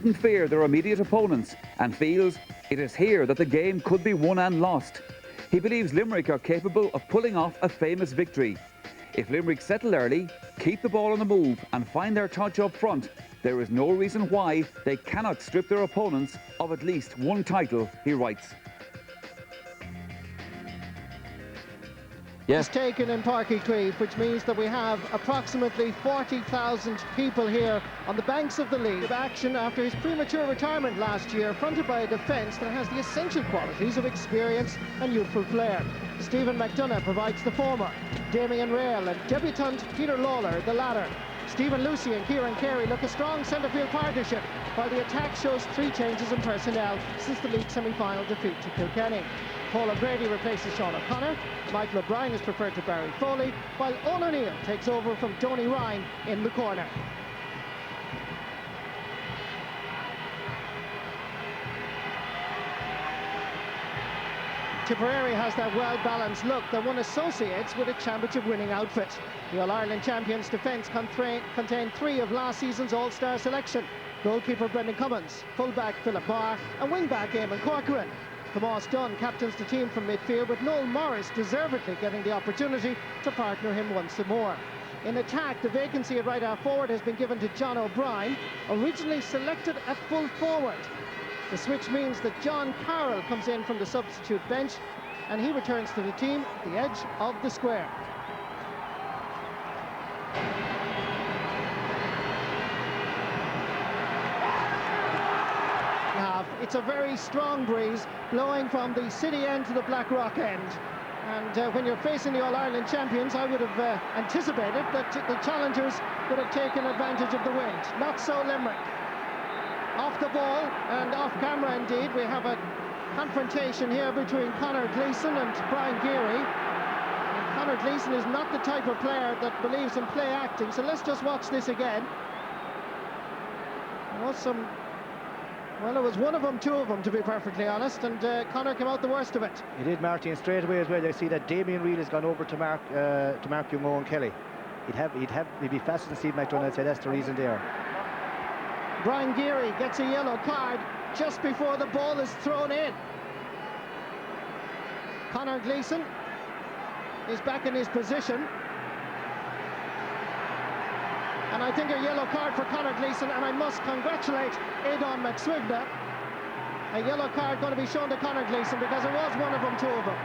Doesn't fear their immediate opponents and feels it is here that the game could be won and lost. He believes Limerick are capable of pulling off a famous victory. If Limerick settle early, keep the ball on the move and find their touch up front, there is no reason why they cannot strip their opponents of at least one title, he writes. Yes, taken in Páirc Uí Chaoimh, which means that we have approximately 40,000 people here on the banks of the Lee. Action after his premature retirement last year, fronted by a defence that has the essential qualities of experience and youthful flair. Stephen McDonagh provides the former, Damien Rail and debutant Peter Lawler the latter. Stephen Lucy and Kieran Carey look a strong centre-field partnership, while the attack shows 3 changes in personnel since the league semi-final defeat to Kilkenny. Paul O'Grady replaces Sean O'Connor, Michael O'Brien is preferred to Barry Foley, while Owen O'Neill takes over from Donny Ryan in the corner. Tipperary has that well-balanced look that one associates with a championship-winning outfit. The All-Ireland champions' defence contained 3 of last season's All-Star selection: goalkeeper Brendan Cummins, full-back Philip Barr and wing-back Eamon Corcoran. Tomas Dunn captains the team from midfield, with Noel Morris deservedly getting the opportunity to partner him once more. In attack, the vacancy at right half forward has been given to John O'Brien, originally selected at full forward. The switch means that John Carroll comes in from the substitute bench and he returns to the team at the edge of the square. It's a very strong breeze blowing from the city end to the Blackrock end. And when you're facing the All-Ireland champions, I would have anticipated that the challengers would have taken advantage of the wind. Not so Limerick. Off the ball and off camera indeed, we have a confrontation here between Conor Gleeson and Brian Geary. And Conor Gleeson is not the type of player that believes in play acting, so let's just watch this again. There was some... Well, it was one of them, 2 of them, to be perfectly honest, and Conor came out the worst of it. He did, Martin, straight away as well. You see that Damien Reid has gone over to Mark Young and Kelly. He'd be faster than Steve McDonagh. I'd say that's the reason there. Brian Geary gets a yellow card just before the ball is thrown in. Conor Gleeson is back in his position. And I think a yellow card for Conor Gleeson, and I must congratulate Aidan McSwigna. A yellow card going to be shown to Conor Gleeson because it was one of them, 2 of them.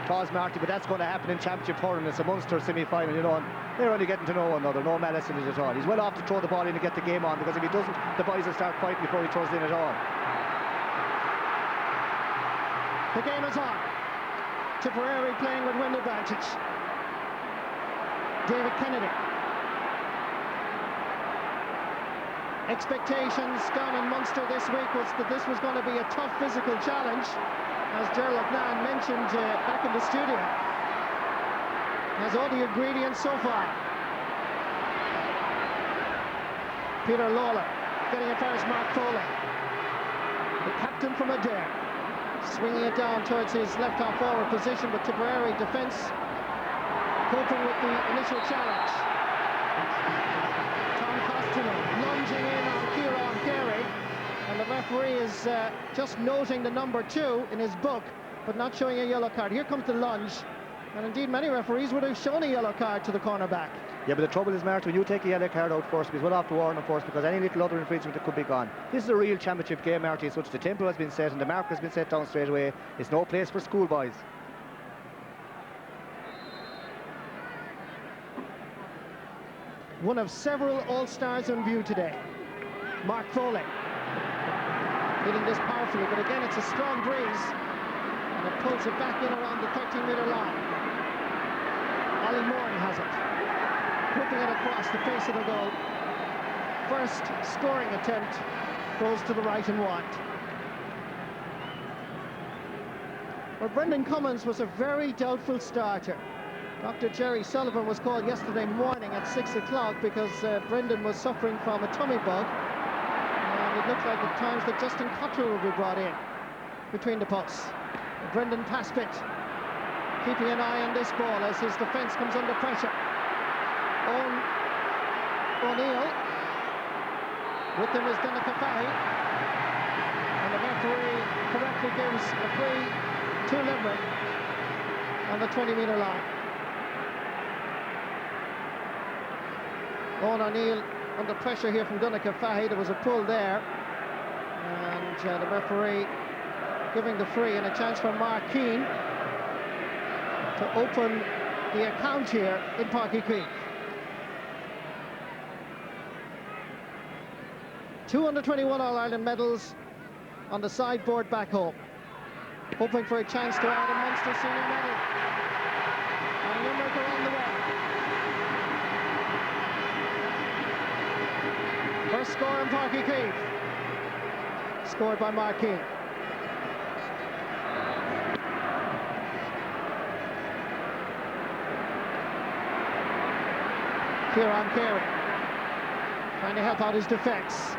Toss Marty, but that's going to happen in Championship Hurling. It's a Munster semi-final, you know, and they're only getting to know one another. No malice in it at all. He's well off to throw the ball in and get the game on, because if he doesn't, the boys will start fighting before he throws it in at all. The game is on. Tipperary playing with wind advantage. David Kennedy. Expectations down in Munster this week was that this was going to be a tough physical challenge, as Gerald O'Connor mentioned back in the studio. Has all the ingredients so far. Peter Lawler getting it first, Mark Foley, the captain from Adair, swinging it down towards his left half forward position, but Tipperary defence coping with the initial challenge. Lunging in on Kieran Carey, and the referee is just noting the number 2 in his book, but not showing a yellow card. Here comes the lunge, and indeed many referees would have shown a yellow card to the cornerback. Yeah, but the trouble is, Martin, when you take a yellow card out first, he's well off to warn him first, because any little other infringement that could be gone. This is a real championship game, Martin, such the tempo has been set and the mark has been set down straight away. It's no place for schoolboys. One of several All-Stars on view today. Mark Foley hitting this powerfully, but again it's a strong breeze and it pulls it back in around the 13-metre line. Ollie Moran has it, whipping it across the face of the goal. First scoring attempt goes to the right and wide. Well, Brendan Cummins was a very doubtful starter. Dr. Jerry Sullivan was called yesterday morning at 6 o'clock because Brendan was suffering from a tummy bug. And it looked like at times that Justin Cottrell would be brought in between the posts. Brendan Paspit keeping an eye on this ball as his defence comes under pressure. O'Neill With them is Dunakafahi. And the referee correctly gives a free to Limerick on the 20-metre line. Owen O'Neill under pressure here from Dunakafahi. There was a pull there. And the referee giving the free, and a chance for Mark Keane to open the account here in Páirc Uí Chaoimh. 2 under-21 All-Ireland medals on the sideboard back home. Hoping for a chance to add a Munster senior medal. And Limerick are on the way. First score in Páirc Uí Chaoimh. Scored by Mark Keane. Kieran Carey trying to help out his defence.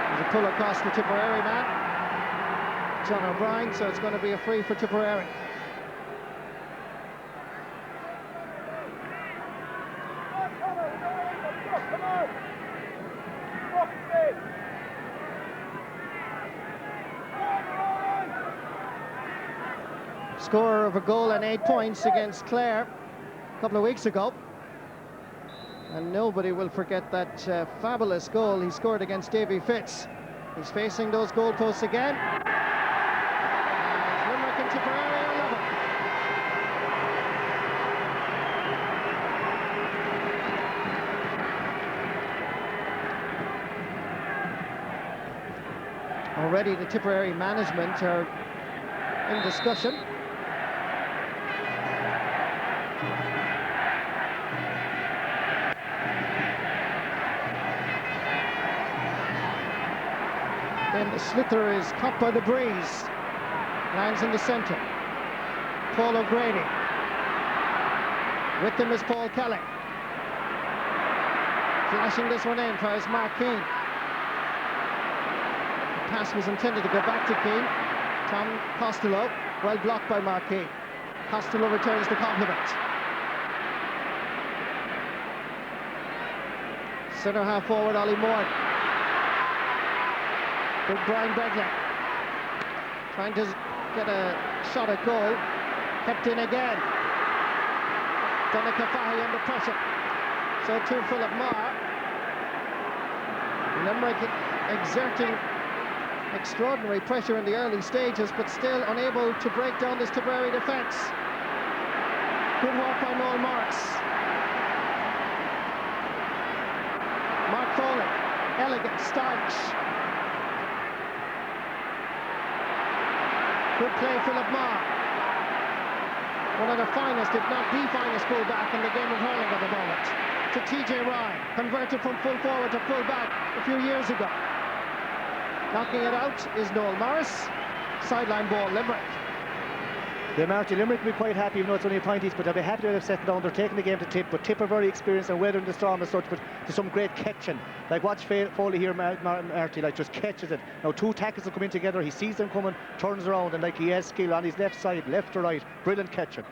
There's a pull across the Tipperary man, John O'Brien, so it's going to be a free for Tipperary. Scorer of a goal and 8 points against Clare a couple of weeks ago. And nobody will forget that fabulous goal he scored against Davy Fitz. He's facing those goalposts again. And Limerick and Tipperary are level. Already the Tipperary management are in discussion. Then the sliotar is caught by the breeze. Lands in the centre. Paul O'Grady. With them is Paul Kelly. Flashing this one in tries Mark Keane. The pass was intended to go back to Keane. Tom Costello, well blocked by Mark Keane. Costello returns the compliment. Centre half forward Ollie Moore. Big Brian Begley trying to get a shot at goal. Kept in again. Dunakafahi under pressure. So to Philip Marr. Limerick exerting extraordinary pressure in the early stages, but still unable to break down this Tipperary defence. Good work by Noel Morris. Mark Foley, elegant, stylish. Good play, Philip Marr. One of the finest, if not the finest, full-back in the game of hurling at the moment. To TJ Ryan, converted from full forward to full back a few years ago. Knocking it out is Noel Morris. Sideline ball, Limerick. Yeah, Marty, Limerick will be quite happy, even though it's only a pointies, but they'll be happy to have settled down. They're taking the game to Tip, but Tip are very experienced and weathering the storm as such, but there's some great catching. Like watch Foley here, Marty, like just catches it. Now two tackles will come in together, he sees them coming, turns around, and like he has skill on his left side, left to right. Brilliant catching.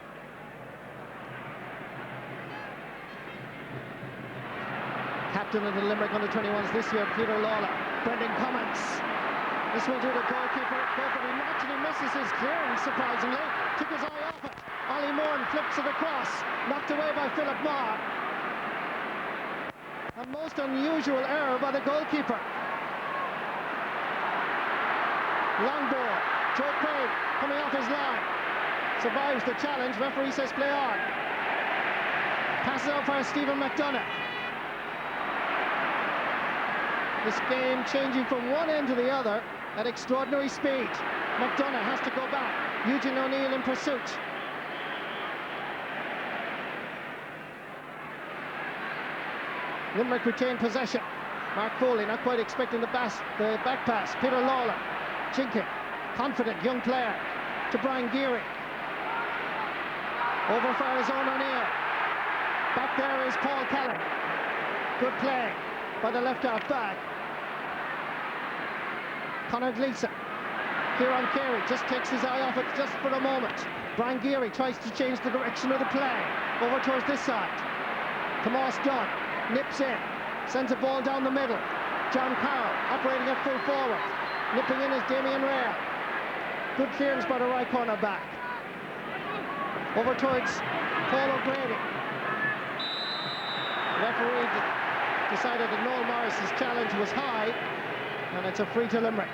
Captain of the Limerick under-21s this year, Peter Lawler. Brendan Cummins. This one to the goalkeeper. He actually misses his clearance, surprisingly. Took his eye off it. Ollie Moore flips it across. Knocked away by Philip Marr. A most unusual error by the goalkeeper. Long ball. Joe Craig coming off his line. Survives the challenge. Referee says play on. Passes out for Stephen McDonough. This game changing from one end to the other at extraordinary speed. McDonough has to go back. Eugene O'Neill in pursuit. Limerick retain possession. Mark Foley not quite expecting the back pass. Peter Lawler, chinking, confident young player to Brian Geary. Over for his own O'Neill. Back there is Paul Kelly. Good play by the left half back. Conor Gleeson. Kieran Carey just takes his eye off it just for a moment. Brian Geary tries to change the direction of the play over towards this side. Tomas Dunn nips in, sends a ball down the middle. John Carroll operating at full forward. Nipping in is Damien Rare. Good clearance by the right corner back. Over towards Paul O'Grady. The referee decided that Noel Morris's challenge was high, and it's a free to Limerick.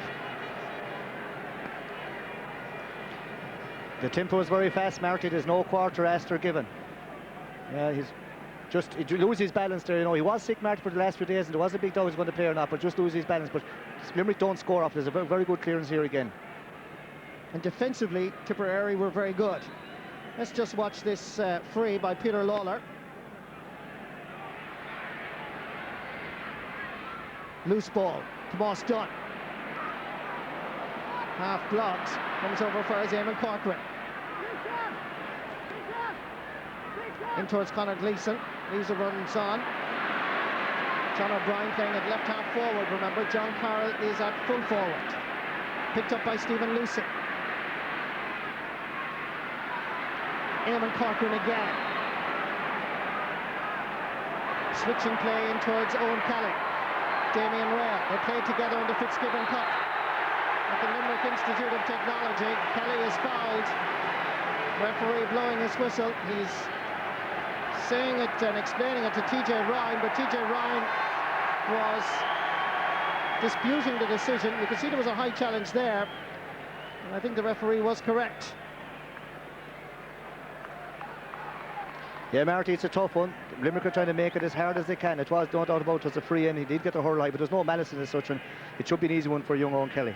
The tempo is very fast, Marty. There's no quarter asked or given. He loses his balance there. You know, he was sick, Marty, for the last few days, and there was a big doubt he was going to play or not, but just loses his balance. But Limerick don't score off. There's a very, very good clearance here again. And defensively, Tipperary were very good. Let's just watch this free by Peter Lawler. Loose ball, Tomas Dunn. Half blocked, comes over for Eamon Corcoran. In towards Conor Gleeson, leaves the runs on. John O'Brien playing at left half forward, remember. John Carroll is at full forward. Picked up by Stephen Lucy. Eamon Corcoran again. Switching play in towards Owen Kelly. Damien Rare, they played together in the Fitzgibbon Cup at the Limerick Institute of Technology. Kelly is fouled. Referee blowing his whistle. He's saying it and explaining it to TJ Ryan, but TJ Ryan was disputing the decision. You can see there was a high challenge there, and I think the referee was correct. Yeah, Marty, it's a tough one. Limerick are trying to make it as hard as they can. It was, no doubt about it, was a free in. He did get the hurl high, but there's no malice in it as such, and it should be an easy one for young Owen Kelly.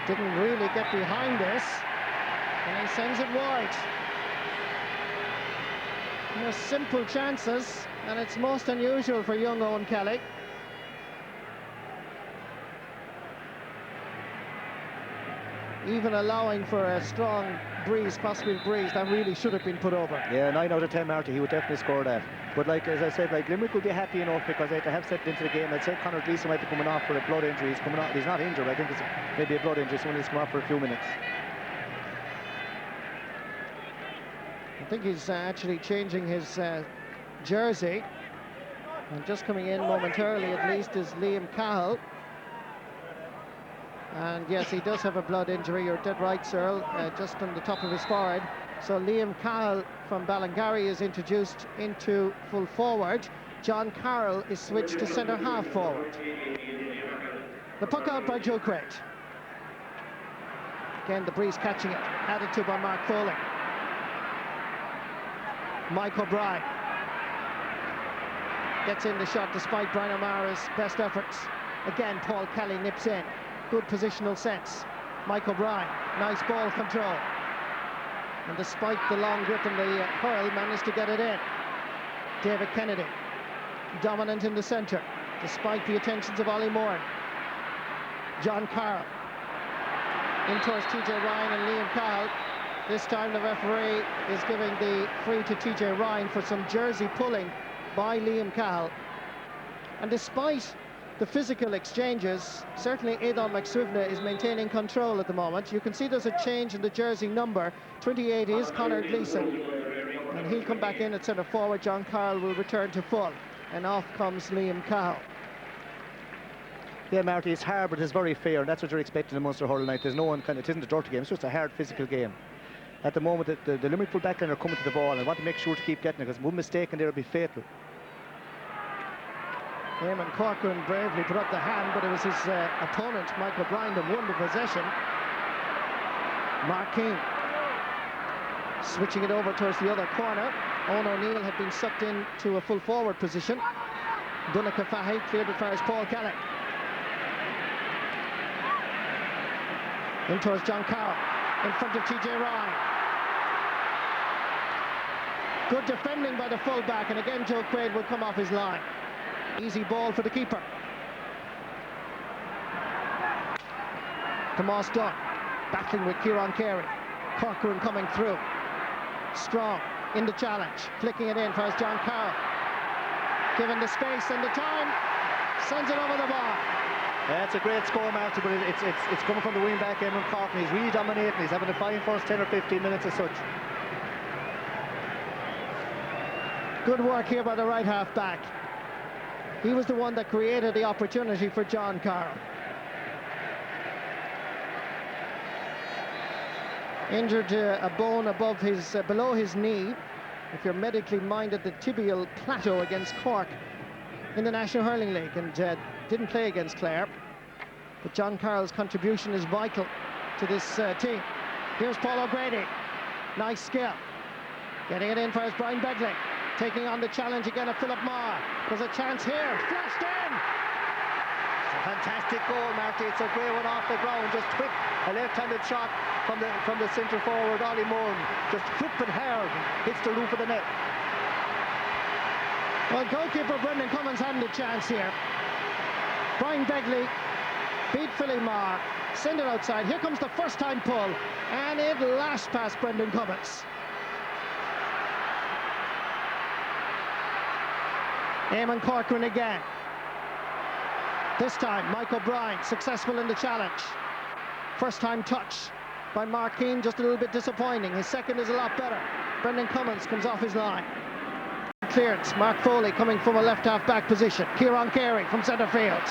Didn't really get behind this, and he sends it wide. More simple chances, and it's most unusual for young Owen Kelly. Even allowing for a strong breeze, crossfield breeze, that really should have been put over. Yeah, 9 out of 10, Marty, he would definitely score that. But like, as I said, like, Limerick will be happy enough because they have set into the game. I'd say Conor Gleeson might be coming off for a blood injury. He's coming off, he's not injured, I think it's maybe a blood injury, so he's come off for a few minutes. I think he's actually changing his jersey. And just coming in momentarily at least is Liam Cahill. And yes, he does have a blood injury. You're dead right, Cyril, just on the top of his forehead. So Liam Cahill from Ballingarry is introduced into full forward. John Carroll is switched to centre half forward. The puck out by Joe Crate. Again, the breeze catching it. Added to by Mark Foley. Mike O'Brien gets in the shot despite Brian O'Mara's best efforts. Again, Paul Kelly nips in. Good positional sense. Mike O'Brien, nice ball control. And despite the long grip and the hurl, managed to get it in. David Kennedy, dominant in the centre, despite the attentions of Ollie Moore. John Carroll, in towards TJ Ryan and Liam Cahill. This time the referee is giving the free to TJ Ryan for some jersey pulling by Liam Cahill. And despite the physical exchanges, certainly Aidan McSwivna is maintaining control at the moment. You can see there's a change in the jersey number. 28 is Conor Gleeson, and he'll come back in at centre forward. John Carroll will return to full, and off comes Liam Cahill. Yeah, Marty, it's hard, but it's very fair, and that's what you're expecting in Munster Hurling night. There's no one it isn't a dirty game, it's just a hard physical game. At the moment, the Limerick full backline are coming to the ball and want to make sure to keep getting it, because one mistake and they'll be fatal. Eamon Corcoran bravely put up the hand, but it was his opponent, Mike O'Brien, that won the possession. Mark Keane switching it over towards the other corner. Owen O'Neill had been sucked into a full forward position. Dunica Fahy cleared it for his Paul Kelly. In towards John Carroll, in front of TJ Ryan. Good defending by the fullback, and again Joe Quaid will come off his line. Easy ball for the keeper. Tomas Dunn battling with Kieran Carey. Corcoran coming through. Strong in the challenge, flicking it in for John Carroll. Given the space and the time, sends it over the bar. It's a great score, Marty, but it's coming from the wing back, Eamon Cork, and he's really dominating. He's having a fine first 10 or 15 minutes as such. Good work here by the right half back. He was the one that created the opportunity for John Carroll. Injured a bone above his below his knee. If you're medically minded, the tibial plateau against Cork in the National Hurling League, and didn't play against Clare. But John Carroll's contribution is vital to this team. Here's Paul O'Grady. Nice skill. Getting it in for his Brian Begley. Taking on the challenge again of Philip Marr. There's a chance here. Flashed in. It's a fantastic goal, Marty. It's a great one off the ground. Just quick, a left-handed shot from the centre forward, Ollie Moore. Just quick but hard. Hits the roof of the net. Well, goalkeeper Brendan Cummins hadn't a chance here. Brian Begley beat Philip Marr. Send it outside. Here comes the first-time pull. And it lashed past Brendan Cummins. Eamon Corcoran again. This time, Mike O'Brien successful in the challenge. First time touch by Mark Keane, just a little bit disappointing. His second is a lot better. Brendan Cummins comes off his line. Clearance, Mark Foley coming from a left half back position. Kieran Carey from centre field.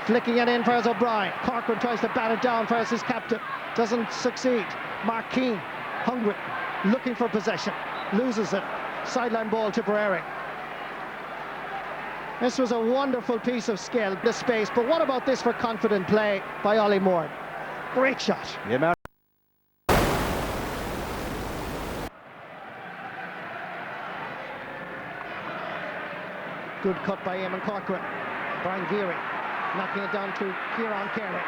Flicking it in for his O'Brien. Corcoran tries to bat it down for his captain. Doesn't succeed. Mark Keane, hungry, looking for possession. Loses it. Sideline ball, Tipperary. This was a wonderful piece of skill, the space, but what about this for confident play by Ollie Moore? Great shot. Yeah, Marty. Good cut by Eamon Corcoran. Brian Geary knocking it down to Kieran Carey.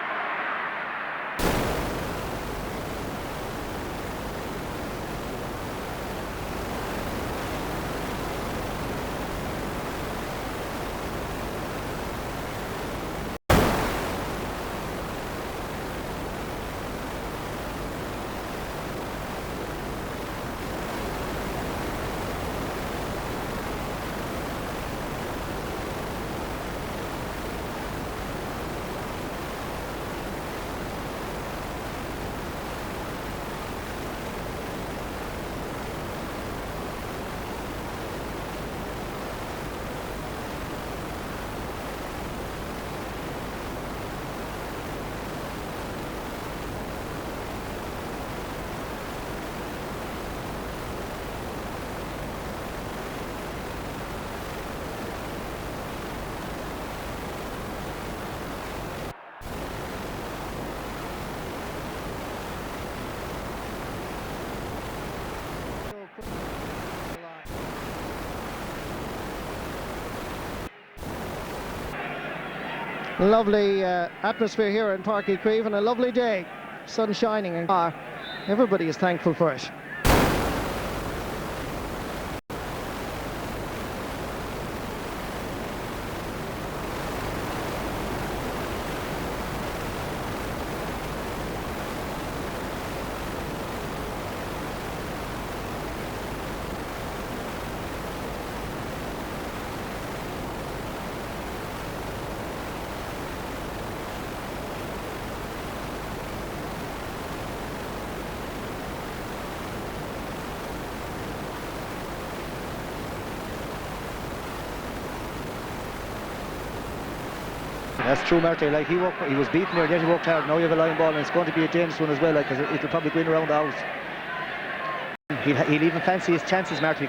Lovely atmosphere here in Páirc Uí Chaoimh, and a lovely day. Sun shining, and everybody is thankful for it. That's true, Marty. Like he was beaten there, yet he worked hard. Now you have a line ball, and it's going to be a dangerous one as well, like, because it'll probably go in around the house. He'll even fancy his chances, Marty.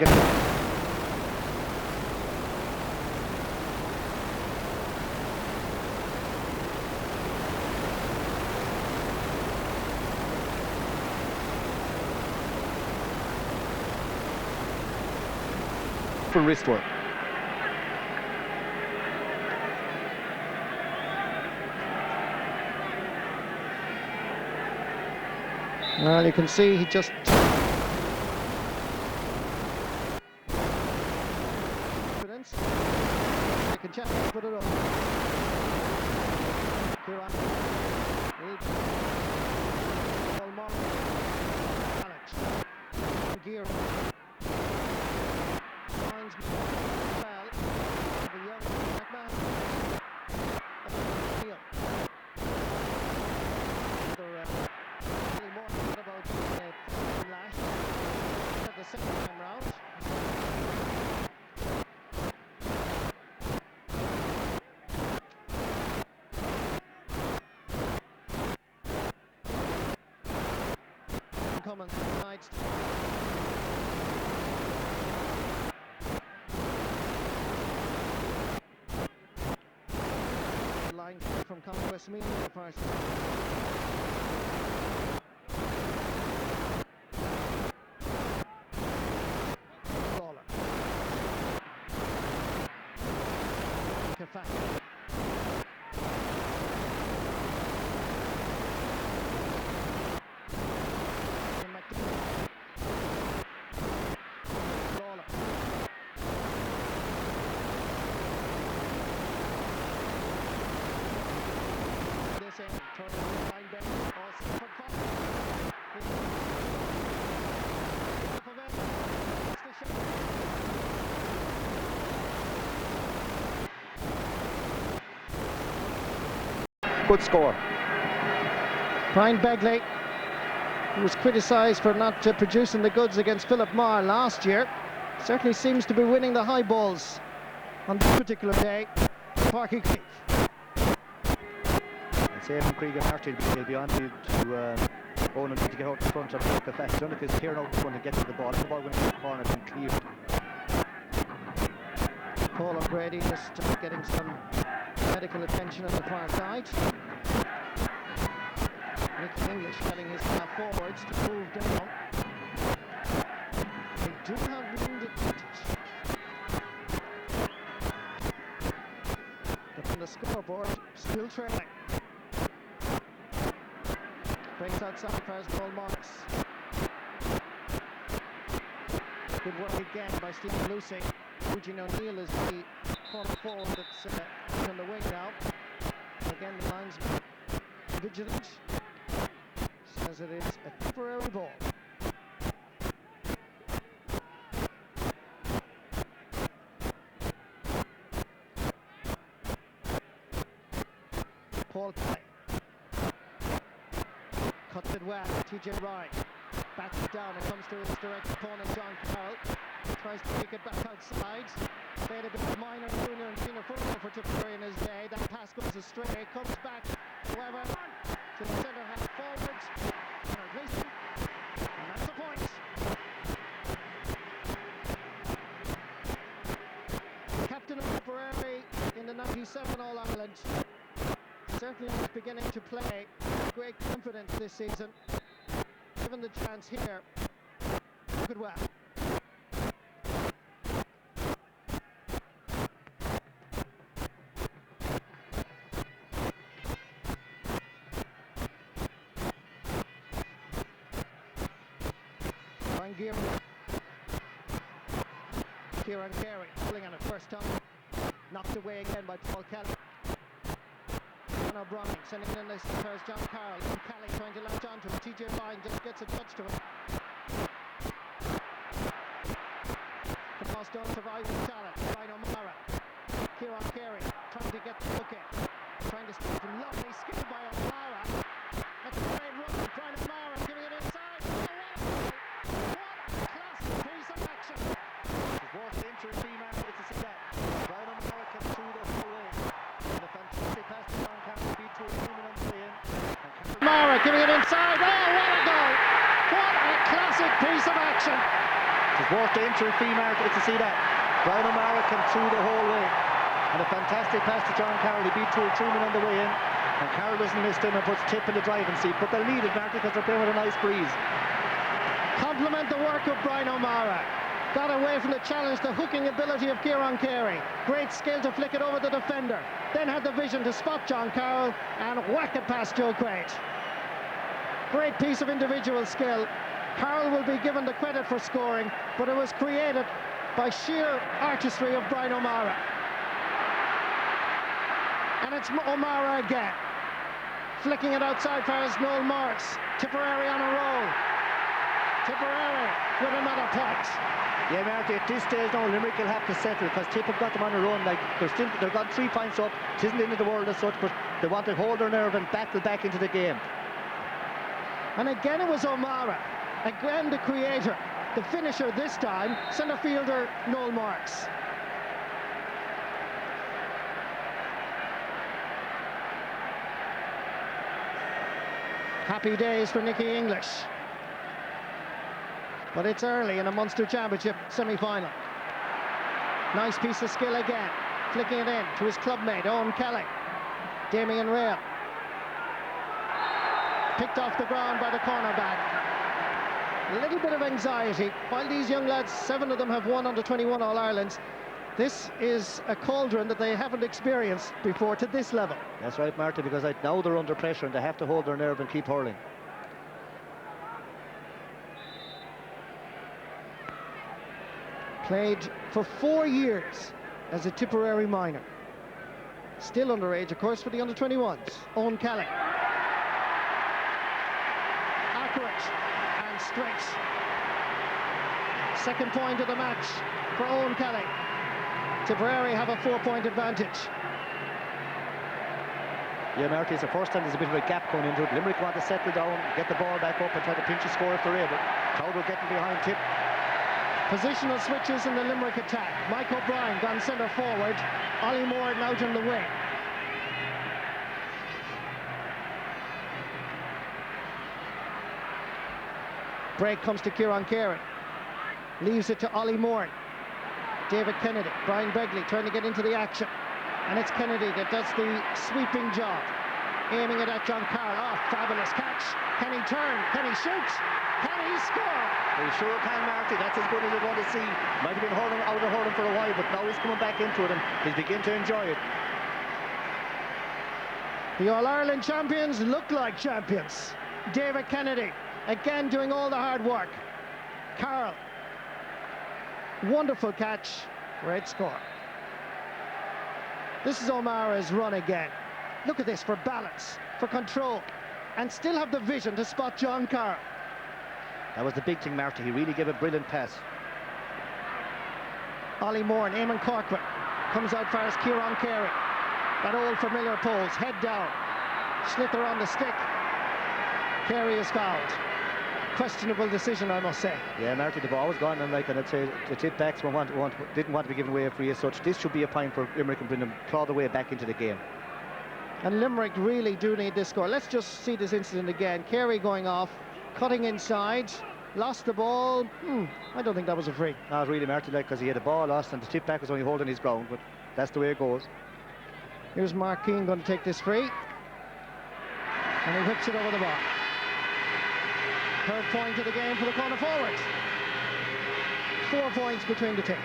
For wrist work. Well, you can see he just... You can check, put it up. Alex. Gear. Finds well. The young black man. second time round. Coming tonight. Line from Conquest Media first. Good score. Brian Begley, who was criticised for not producing the goods against Philip Marr last year, certainly seems to be winning the high balls on this particular day. Parky Creek. And same from Cregan Martin, he'll be on to Owen to get out in front of the fast run because Kieran out going to get to the ball. The ball went into the corner and cleared. Paul O'Grady just getting some medical attention on the far side. Nick English telling his half forwards to move down. They do have wind advantage. But on the scoreboard, still trailing. Breaks outside for goal marks. Good work again by Stephen Lucy. Eugene O'Neill is the corner forward that's on the wing now. Again, the linesman vigilant. Says it is a Tipperary ball. Paul Kelly. Cuts it well. TJ Ryan bats it down and comes to his direct opponent, John Carroll. Tries to kick it back outside. Played a bit of minor, junior and senior football for Tipperary in his day. That pass goes astray. Comes back, however, to the centre half forwards. And that's the point. Captain of Tipperary in the 97 All-Ireland. Certainly is beginning to play with great confidence this season. Given the chance here, look it well. Kieran Carey pulling on it first time. Knocked away again by Paul Kelly. John O'Brien sending in this first John Carroll. And Kelly trying to latch onto it. TJ Ryan just gets a touch to it. Tomas Dunn survives the challenge. Brian O'Mara. Kieran Carey trying to get the hook in. Trying to stop him. Lovely skill by O'Mara. That's a great run. Brian O'Mara giving it inside. Mara giving it inside. Oh, what a goal! What a classic piece of action! It's worth the entry fee market to see that. Brian O'Mara came through the whole way. And a fantastic pass to John Carroll. He beat Truman on the way in. And Carroll doesn't miss him and puts Tip in the driving seat. But they'll need it, Mark, because they're playing with a nice breeze. Compliment the work of Brian O'Mara. Got away from the challenge, the hooking ability of Kieran Carey. Great skill to flick it over the defender. Then had the vision to spot John Carroll and whack it past Joe Quaid. Great piece of individual skill. Carroll will be given the credit for scoring, but it was created by sheer artistry of Brian O'Mara. And it's O'Mara again. Flicking it outside for Noel Morris. Tipperary on a roll. Tipperary with another point. Yeah, Marty, at this stage now Limerick will have to settle because Tip have got them on their own. Like they've got 3 points up. It isn't the end of the world as such, but they want to hold their nerve and battle back into the game. And again it was O'Mara, again the creator. The finisher this time, centre fielder Noel Marks. Happy days for Nicky English. But it's early in a Munster Championship semi-final. Nice piece of skill again. Flicking it in to his clubmate, Owen Kelly. Damien Rail. Picked off the ground by the cornerback. A little bit of anxiety. While these young lads, 7 of them have won under-21 All-Irelands, this is a cauldron that they haven't experienced before to this level. That's right, Marty, because now they're under pressure and they have to hold their nerve and keep hurling. Played for 4 years as a Tipperary minor. Still underage, of course, for the under-21s. Owen Kelly. Accurate and straight. Second point of the match for Owen Kelly. Tipperary have a 4-point advantage. Yeah, Marty, it's the first time there's a bit of a gap going into it. Limerick want to settle down, get the ball back up and try to pinch a score if they're able. Crowder getting behind Tip. Positional switches in the Limerick attack. Mike O'Brien gone centre forward. Ollie Moore out on the wing. Break comes to Kieran Carey. Leaves it to Ollie Moore. David Kennedy, Brian Begley trying to get into the action. And it's Kennedy that does the sweeping job. Aiming it at John Carroll. Oh, fabulous catch. Can he turn? Can he shoot? Can he score? He sure can, Marty. That's as good as we're going to see. Might have been hurling out of hurling for a while, but now he's coming back into it and he's beginning to enjoy it. The All-Ireland champions look like champions. David Kennedy, again doing all the hard work. Carroll. Wonderful catch. Great score. This is O'Mara's run again. Look at this, for balance, for control, and still have the vision to spot John Carroll. That was the big thing, Marty. He really gave a brilliant pass. Ollie Moore and Eamon Corcoran comes out far as Kieran Carey. That old familiar pose, head down. Slither on the stick. Carey is fouled. Questionable decision, I must say. Yeah, Marty, the ball was gone, and I'd say the tip backs didn't want to be given away free as such. This should be a point for Limerick and Brendan claw their way back into the game. And Limerick really do need this score. Let's just see this incident again. Carey going off, cutting inside, lost the ball. I don't think that was a free. Not really, Marty, because he had the ball lost and the tip back was only holding his ground, but that's the way it goes. Here's Mark Keane going to take this free. And he whips it over the bar. Third point of the game for the corner forward. 4 points between the teams.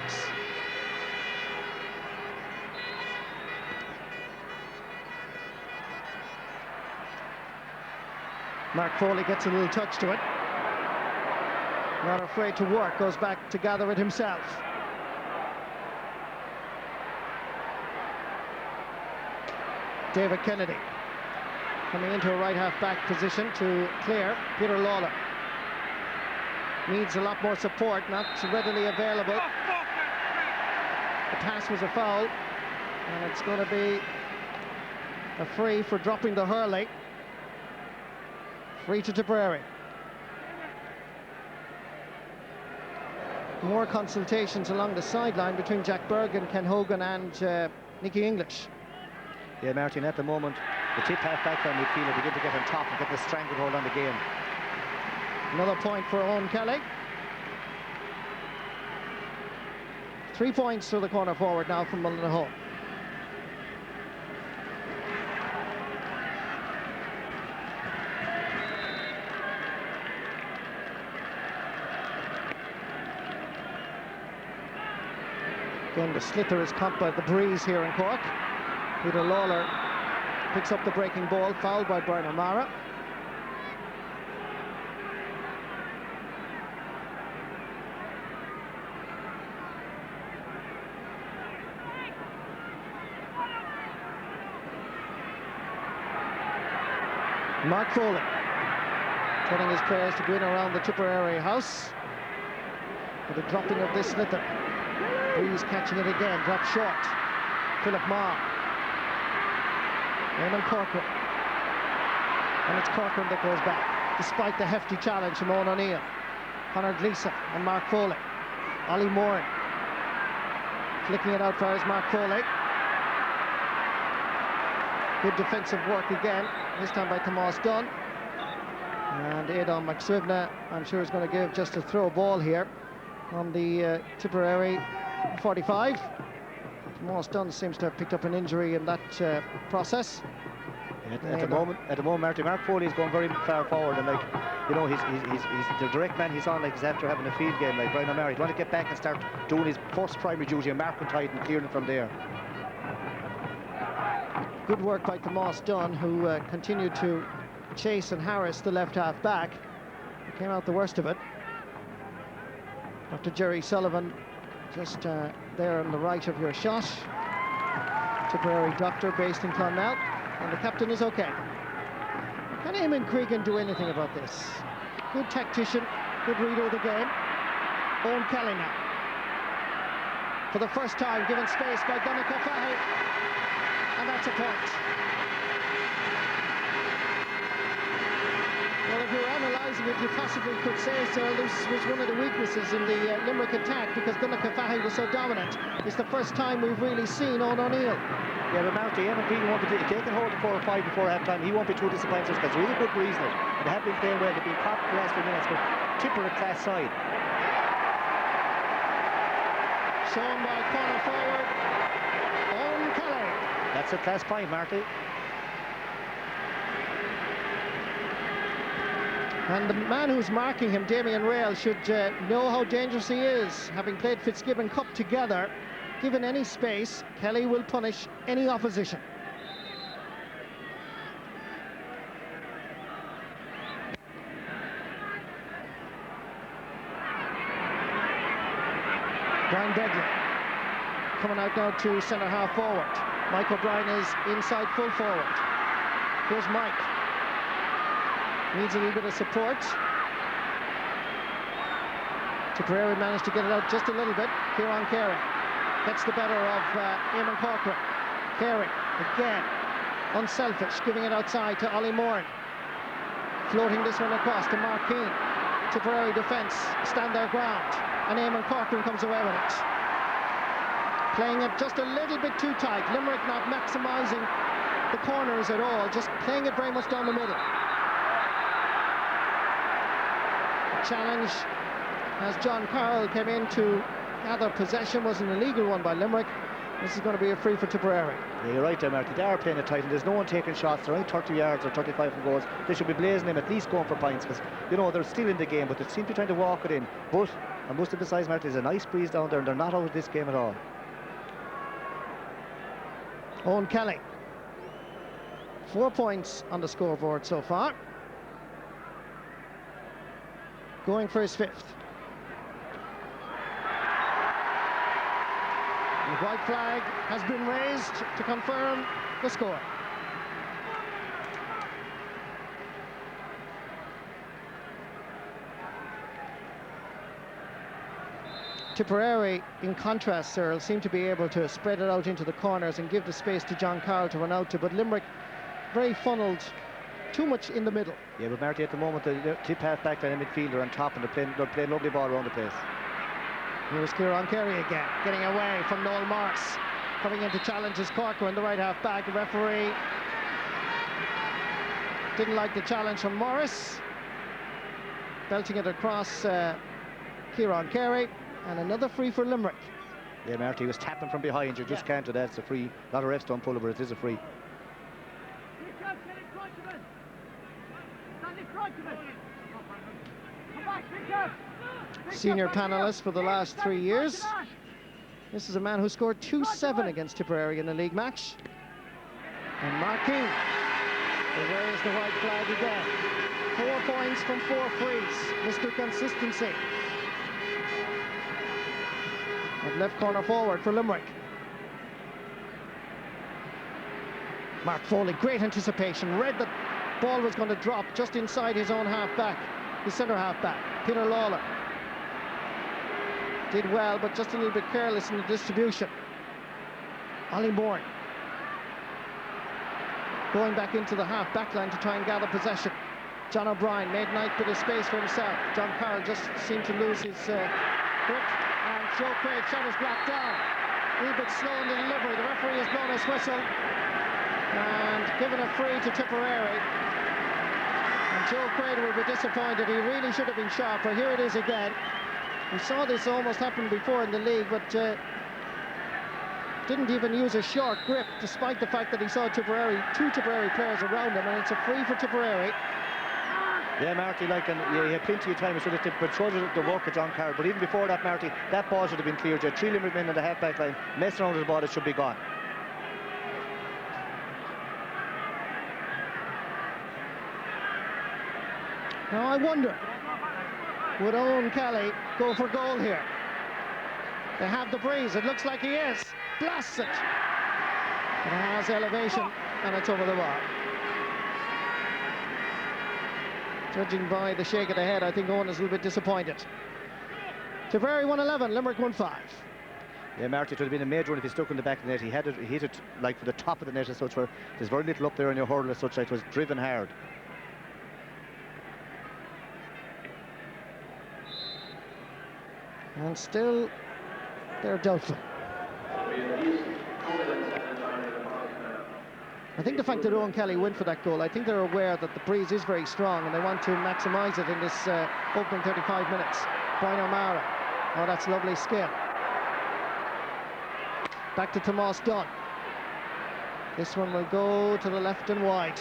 Mark Foley gets a little touch to it. Not afraid to work, goes back to gather it himself. David Kennedy coming into a right half-back position to clear. Peter Lawler needs a lot more support, not readily available. The pass was a foul, and it's going to be a free for dropping the hurling. Free to Tipperary. More consultations along the sideline between Jack Bergen, Ken Hogan and Nicky English. Yeah, Martin, at the moment, the tip half-back on midfield begin to get on top and get the stranglehold on the game. Another point for Owen Kelly. 3 points to the corner forward now from Mullinahone. Again, the slither is caught by the breeze here in Cork. Peter Lawler picks up the breaking ball, fouled by Brian O'Mara. Mark Foley telling his players to go in around the Tipperary house for the dropping of this slither. Breeze catching it again, dropped short. Philip Marr. Eamon Corcoran. And it's Corcoran that goes back, despite the hefty challenge from Owen O'Neill. Conor Gleeson and Mark Foley. Ollie Moran flicking it out for us, Mark Foley. Good defensive work again, this time by Tomas Dunn. And Aidan McSwivna, I'm sure, is going to give just a throw ball here on the Tipperary 45. Tomas Dunn seems to have picked up an injury in that process. At the moment, Marty, Mark Foley is going very far forward, and like, you know, he's the direct man he's on, like he's after having a field game, like Brian O'Mara. He'd want to get back and start doing his first primary duty of marking tight and clearing from there. Good work by Tomas Dunn, who continued to chase and harass the left half back. He came out the worst of it. Dr. Jerry Sullivan just there on the right of your shot. Tipperary doctor based in Clonmel, and the captain is okay. Can Eamon Cregan do anything about this? Good tactician, good reader of the game. Owen Kelly now. For the first time given space by Donnacha Fahy, and that's a point. Well, if you were analysing it, you possibly could say, so this was one of the weaknesses in the Limerick attack, because Donnacha Fahy was so dominant. It's the first time we've really seen Owen O'Neill. Yeah, but Marty, Eamon Cregan won't be, if they can hold the 4 or 5 before half-time, he won't be too disappointed, because really good reason. And they have been playing well, they've been caught the last few minutes, but Tipper a class side. Shown by corner forward, Owen Kelly. That's a class point, Marty. And the man who's marking him, Damien Rail, should know how dangerous he is. Having played Fitzgibbon Cup together, given any space, Kelly will punish any opposition. Brian Begley coming out now to centre half forward. Mike O'Brien is inside full forward. Here's Mike. Needs a little bit of support. Tipperary managed to get it out just a little bit. Kieran Carey gets the better of Eamon Corcoran. Carey again, unselfish, giving it outside to Ollie Moran. Floating this one across to Mark Keane. Tipperary defence stand their ground, and Eamon Corcoran comes away with it. Playing it just a little bit too tight. Limerick not maximising the corners at all, just playing it very much down the middle. Challenge as John Carroll came in to gather possession was an illegal one by Limerick. This is going to be a free for Tipperary. Yeah, you're right there, Marty. They are playing it tight, and there's no one taking shots. They're only 30 yards or 35 from goals. They should be blazing them, at least going for points, because, you know, they're still in the game, but they seem to be trying to walk it in. But I must emphasise, Marty, there's a nice breeze down there, and they're not out of this game at all. Owen Kelly. 4 points on the scoreboard so far. Going for his 5th. The white flag has been raised to confirm the score. Tipperary, in contrast, Cyril, seem to be able to spread it out into the corners and give the space to John Carroll to run out to, but Limerick very funneled, too much in the middle. Yeah, but Marty, at the moment, the tip half back line and midfielder on top, and they're playing lovely ball around the place. Here's Kieran Carey again, getting away from Noel Morris. Coming in to challenge his Corcoran, the right half back. The referee didn't like the challenge from Morris. Belting it across Kieran Carey, and another free for Limerick. Yeah, Marty, he was tapping from behind. You just can't do that. It's a free. A lot of refs don't pull it, but it is a free. Senior panelist for the last 3 years. This is a man who scored 2-7 against Tipperary in the league match. And Mark King, there is the white flag again. 4 points from 4 frees. Mr. Consistency. At left corner forward for Limerick. Mark Foley, great anticipation. Read that ball was going to drop just inside his own half-back, his centre half-back, Peter Lawler. Did well, but just a little bit careless in the distribution. Ollie Moran going back into the half-back line to try and gather possession. John O'Brien made nice bit of space for himself. John Carroll just seemed to lose his grip, and Joe Craig shot his black down. A little bit slow in the delivery. The referee has blown his whistle and given a free to Tipperary. And Joe Craig will be disappointed. He really should have been sharper. Here it is again. We saw this almost happen before in the league, but didn't even use a short grip, despite the fact that he saw two Tipperary players around him, and it's a free for Tipperary. Yeah, Marty, he had plenty of time, but showed the work of John Carroll. But even before that, Marty, that ball should have been cleared. You had 3 Limerick men on the half-back line, messing around with the ball, it should be gone. Now I wonder, would Owen Kelly go for goal here? They have the breeze, it looks like he is. Blasts it. It has elevation, and it's over the bar. Judging by the shake of the head, I think Owen is a little bit disappointed. Tipperary 1-11, Limerick 1-5. Yeah, Marty, it would have been a major one if he stuck in the back of the net. He hit it like for the top of the net as such, where there's very little up there on your hurl as such, like it was driven hard. And still, they're doubtful. I think the fact that Owen Kelly went for that goal, I think they're aware that the breeze is very strong and they want to maximise it in this opening 35 minutes. Brian O'Mara. Oh, that's lovely skill. Back to Tomas Dunn. This one will go to the left and wide.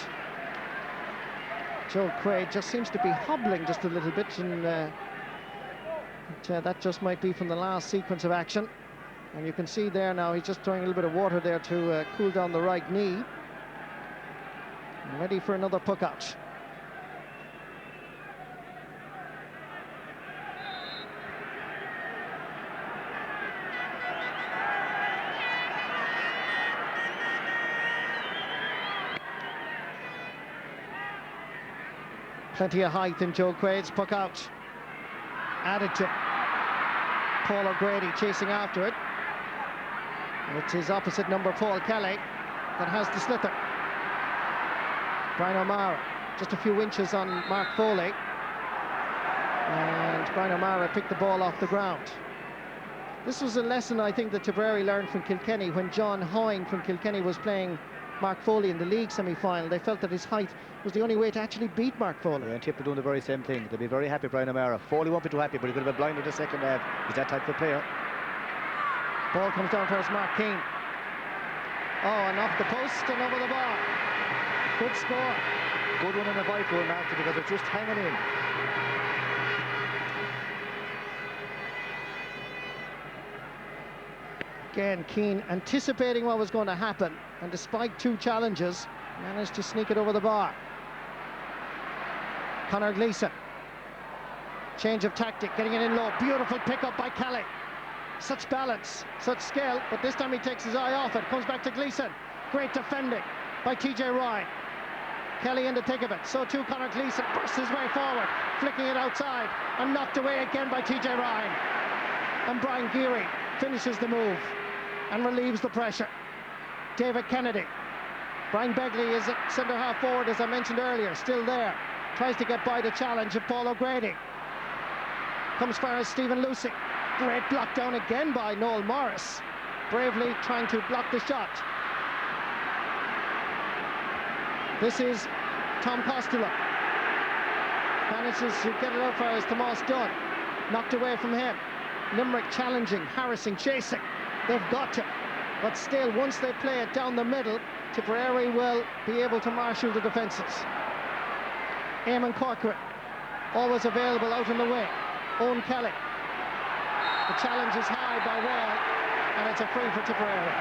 Joe Craig just seems to be hobbling just a little bit, and that just might be from the last sequence of action. And you can see there now he's just throwing a little bit of water there to cool down the right knee. And ready for another puck out. Plenty of height in Joe Craig's puck out. Added to Paul O'Grady chasing after it. And it's his opposite number, Paul Kelly, that has the slither. Brian O'Mara, just a few inches on Mark Foley. And Brian O'Mara picked the ball off the ground. This was a lesson I think that Tipperary learned from Kilkenny when John Hoyne from Kilkenny was playing Mark Foley in the league semi-final. They felt that his height was the only way to actually beat Mark Foley. Yeah, and Tip are doing the very same thing. They'll be very happy, Brian O'Mara. Foley won't be too happy, but he could have been blind in the second half. He's that type of player. Ball comes down towards Mark Keane. Oh, and off the post and over the bar. Good score. Good one in the vital, Marty, because they're just hanging in. Again, Keane anticipating what was going to happen, and despite 2 challenges, managed to sneak it over the bar. Conor Gleeson. Change of tactic, getting it in low. Beautiful pickup by Kelly. Such balance, such skill, but this time he takes his eye off it. Comes back to Gleeson. Great defending by TJ Ryan. Kelly in the thick of it. So too Conor Gleeson bursts his way forward, flicking it outside, and knocked away again by TJ Ryan. And Brian Geary finishes the move and relieves the pressure. David Kennedy. Brian Begley is at centre half forward, as I mentioned earlier, still there. Tries to get by the challenge of Paul O'Grady. Comes far as Stephen Lucy. Great block down again by Noel Morris. Bravely trying to block the shot. This is Tom Costello. Manages to get it out far as Tomas Dunn. Knocked away from him. Limerick challenging, harassing, chasing. They've got to. But still, once they play it down the middle, Tipperary will be able to marshal the defences. Eamon Corcoran, always available out in the wing. Owen Kelly. The challenge is high by Wall, and it's a free for Tipperary.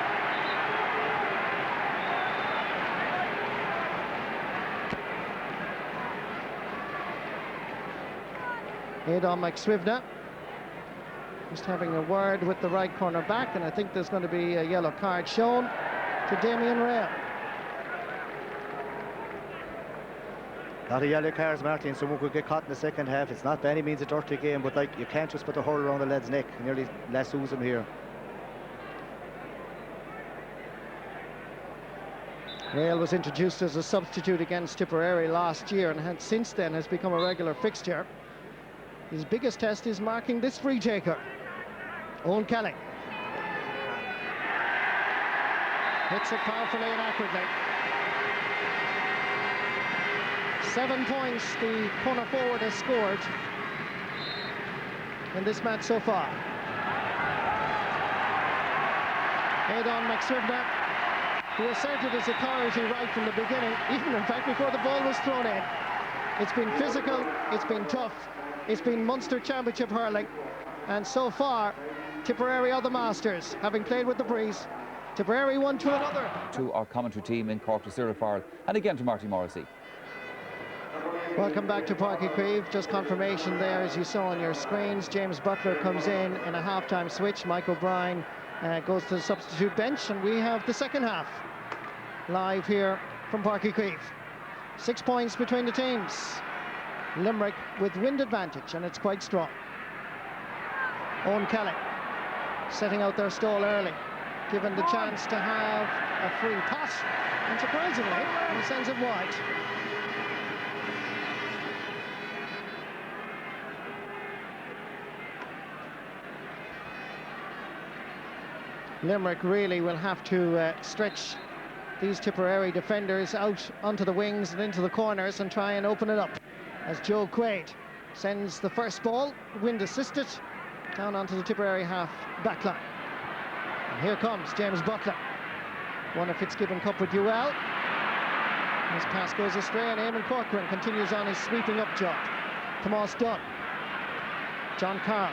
Aidan McSwivna just having a word with the right corner back, and I think there's going to be a yellow card shown to Damien Rail. A lot of yellow cards, Martin. Someone could get caught in the second half. It's not by any means a dirty game, but like, you can't just put the hurl around the lad's neck. Nearly lassoes him here. Rail was introduced as a substitute against Tipperary last year and since then has become a regular fixture. His biggest test is marking this free taker, Owen Kelly. Hits it powerfully and accurately. 7 points the corner forward has scored in this match so far. Aidan McSwivna, who asserted his authority right from the beginning, even in fact before the ball was thrown in. It's been physical, it's been tough, it's been Munster Championship hurling, and so far Tipperary are the masters, having played with the breeze. Tipperary 1-2. To our commentary team in Cork to Cyril Farrell, and again to Marty Morrissey. Welcome back to Páirc Uí Chaoimh. Just confirmation there, as you saw on your screens. James Butler comes in a half-time switch. Mike O'Brien goes to the substitute bench, and we have the second half live here from Páirc Uí Chaoimh. 6 points between the teams. Limerick with wind advantage, and it's quite strong. Owen Kelly setting out their stall early, given the chance to have a free pass, and surprisingly he sends it wide. Limerick really will have to stretch these Tipperary defenders out onto the wings and into the corners and try and open it up, as Joe Quaid sends the first ball, wind assisted, down onto the Tipperary half backline. And here comes James Butler. Won a Fitzgibbon Cup with UL. His pass goes astray, and Eamon Corcoran continues on his sweeping up job. Tomas Dunn, John Carroll,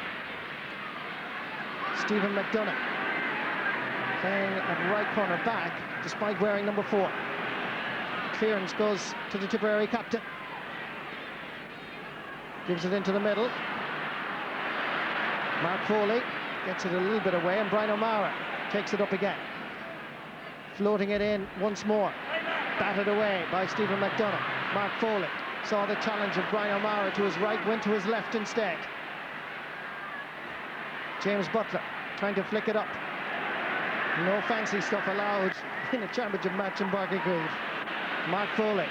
Stephen McDonough playing at right corner back despite wearing number 4. Clearance goes to the Tipperary captain. Gives it into the middle. Mark Foley gets it a little bit away, and Brian O'Mara takes it up again. Floating it in once more. Batted away by Stephen McDonough. Mark Foley saw the challenge of Brian O'Mara to his right, went to his left instead. James Butler trying to flick it up. No fancy stuff allowed in a championship match in Páirc Uí Chaoimh. Mark Foley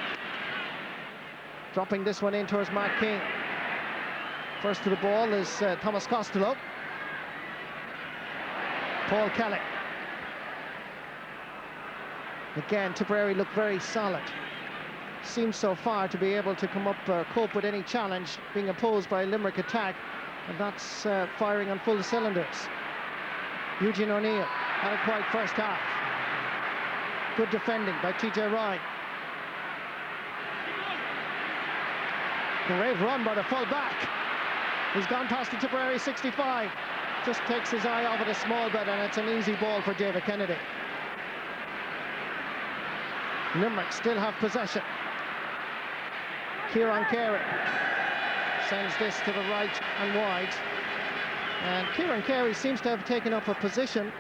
dropping this one in towards Mark King. First to the ball is Thomas Costello. Paul Kelly. Again, Tipperary look very solid. Seems so far to be able to come up or cope with any challenge being opposed by a Limerick attack, and that's firing on full cylinders. Eugene O'Neill had a quiet first half. Good defending by TJ Ryan. Great run by the full back. He's gone past the Tipperary 65. Just takes his eye off it a small bit, and it's an easy ball for David Kennedy. Limerick still have possession. Kieran Carey sends this to the right and wide. And Kieran Carey seems to have taken up a position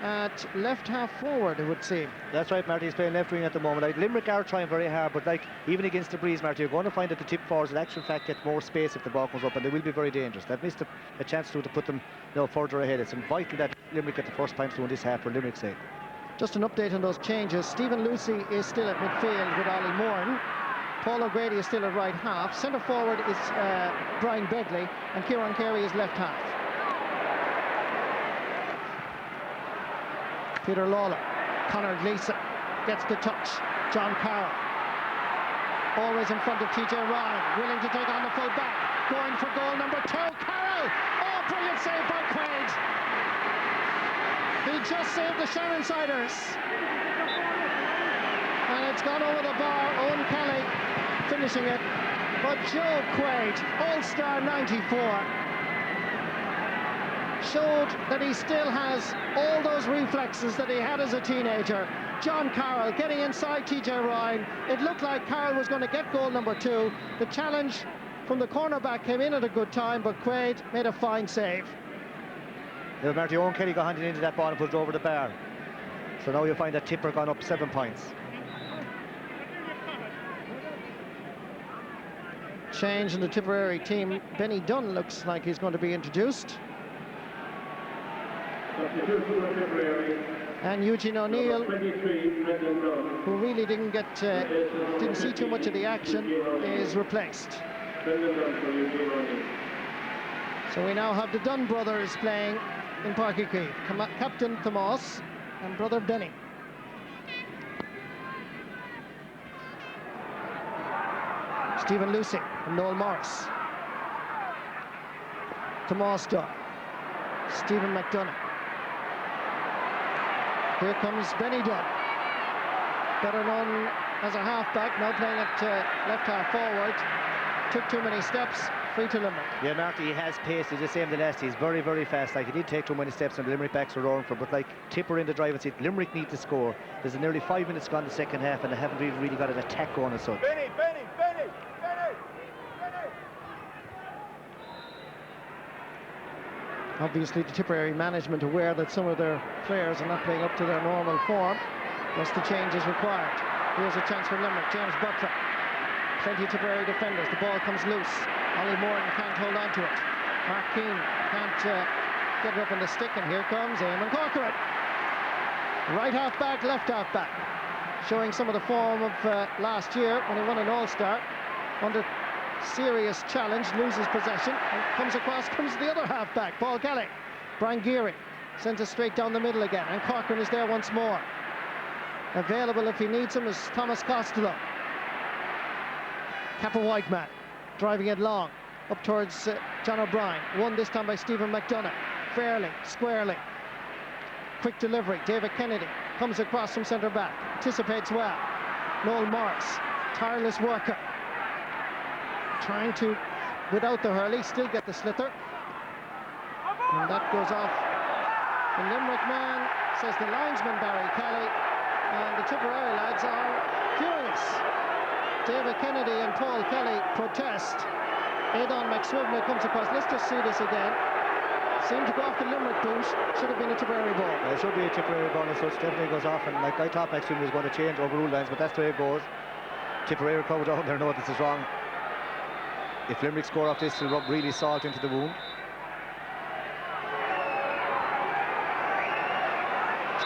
at left half forward, it would seem. That's right, Marty. He's playing left wing at the moment. Like, Limerick are trying very hard, but like even against the breeze, Marty, you're going to find that the tip forwards will actually in fact get more space if the ball comes up, and they will be very dangerous. They've missed a chance to put them, further ahead. It's vital that Limerick get the first points through in this half for Limerick's sake. Just an update on those changes. Stephen Lucy is still at midfield with Ollie Moran. Paul O'Grady is still at right half. Centre forward is Brian Begley, and Kieran Carey is left half. Peter Lawler, Conor Gleeson gets the touch. John Carroll, always in front of TJ Ryan, willing to take on the full back, going for goal number 2. Carroll! Oh, brilliant save by Quaid. He just saved the Shannon-siders. And it's gone over the bar. Owen Kelly finishing it. But Joe Quaid, All-Star 94, showed that he still has all those reflexes that he had as a teenager. John Carroll getting inside TJ Ryan. It looked like Carroll was going to get goal number 2. The challenge from the cornerback came in at a good time, but Quaid made a fine save. Marty, Owen Kelly got handed into that ball and put it over the bar. So now you'll find that Tipper gone up 7 points. Change in the Tipperary team. Benny Dunn looks like he's going to be introduced. Substitute for Tipperary, And Eugene O'Neill, who really didn't see too much of the action, is replaced. So we now have the Dunn brothers playing in Páirc Uí Chaoimh. Captain Tomás and brother Benny. Stephen Lucy and Noel Morris. Tomás Dunn. Stephen McDonough. Here comes Benny Dunn. Better known as a half-back, now playing at left half forward. Took too many steps, free to Limerick. Yeah, Marty, he has pace. He's the same the last. He's very, very fast. Like, he did take too many steps and the Limerick backs were roaring for, but like Tipper in the driving seat, Limerick need to score. There's nearly 5 minutes gone in the second half and they haven't really got an attack going as such. Benny! Obviously the Tipperary management aware that some of their players are not playing up to their normal form. Thus the change is required. Here's a chance for Limerick. James Butler. Plenty of Tipperary defenders. The ball comes loose. Ollie Morgan can't hold on to it. Mark Keane can't get it up on the stick, and here comes Eamon Corcoran. Right half back, left half back. Showing some of the form of last year when he won an All-Star. Under serious challenge, loses possession and comes the other half back, Paul Kelly. Brian Geary sends it straight down the middle again, and Corcoran is there once more. Available if he needs him is Thomas Costello. Kappa Whiteman driving it long up towards John O'Brien. Won this time by Stephen McDonough. Fairly, squarely. Quick delivery. David Kennedy comes across from centre back. Anticipates well. Noel Morris, tireless worker. Trying to, without the hurley, still get the slither. And that goes off. The Limerick man, says the linesman Barry Kelly, and the Tipperary lads are furious. David Kennedy and Paul Kelly protest. Aidan McSwivna comes across. Let's just see this again. Seemed to go off the Limerick boot. Should have been a Tipperary ball. Yeah, it should be a Tipperary ball, so it definitely goes off. And like I thought McSwivna was going to change overrule lines, but that's the way it goes. Tipperary covered down there. No, this is wrong. If Limerick score off this, it'll rub really salt into the wound.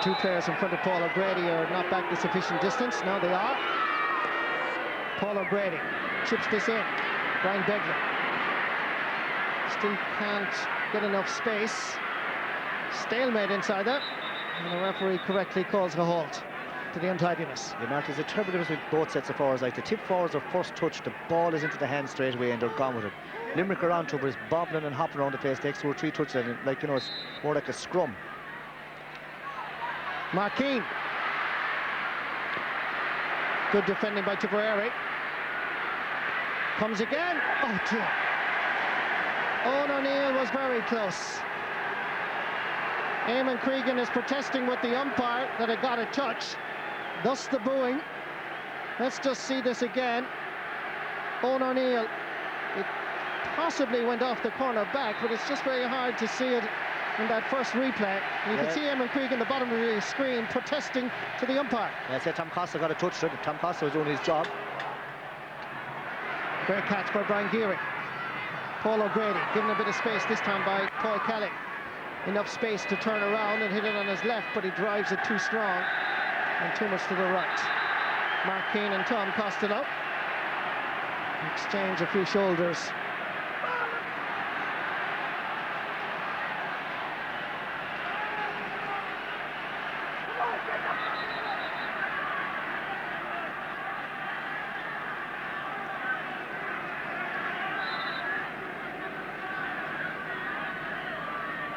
Two players in front of Paul O'Grady are not back the sufficient distance. Now they are. Paul O'Grady chips this in. Brian Begley still can't get enough space. Stalemate inside that. And the referee correctly calls a halt to the untidiness. Yeah, Mark, there's a terrible difference with both sets of forwards. Like the tip forwards are first touch, the ball is into the hand straight away and they're gone with it. Limerick are on to it, but it's bobbling and hopping around the place, takes 2 or 3 touches, and like, you know, it's more like a scrum. Mark Keane. Good defending by Tipperary. Comes again. Oh dear. Owen O'Neill was very close. Eamon Cregan is protesting with the umpire that it got a touch. Thus the booing. Let's just see this again. Owen O'Neill. It possibly went off the corner back, but it's just very hard to see it in that first replay. You can see Eamon Cregan, the bottom of the screen, protesting to the umpire. I said Tom Costa got a touch to it. Tom Costa was doing his job. Great catch by Brian Geary. Paul O'Grady given a bit of space this time by Paul Kelly. Enough space to turn around and hit it on his left, but he drives it too strong and too much to the right. Mark Keane and Tom Costello exchange a few shoulders.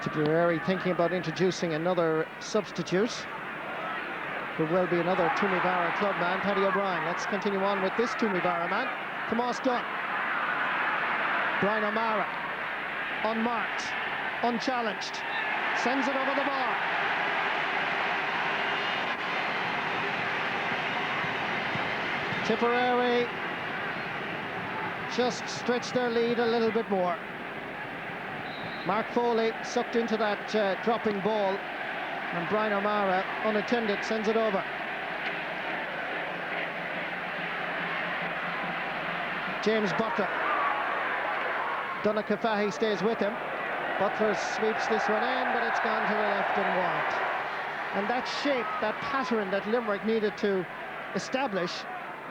Tipperary thinking about introducing another substitute. Could well be another Toomevara clubman, Paddy O'Brien. Let's continue on with this Toomevara man, Tomás Dunn. Brian O'Mara, unmarked, unchallenged, sends it over the bar. Tipperary just stretched their lead a little bit more. Mark Foley sucked into that dropping ball, and Brian O'Mara, unattended, sends it over. James Butler. Donagh Fahy stays with him. Butler sweeps this one in, but it's gone to the left and wide. And that shape, that pattern that Limerick needed to establish,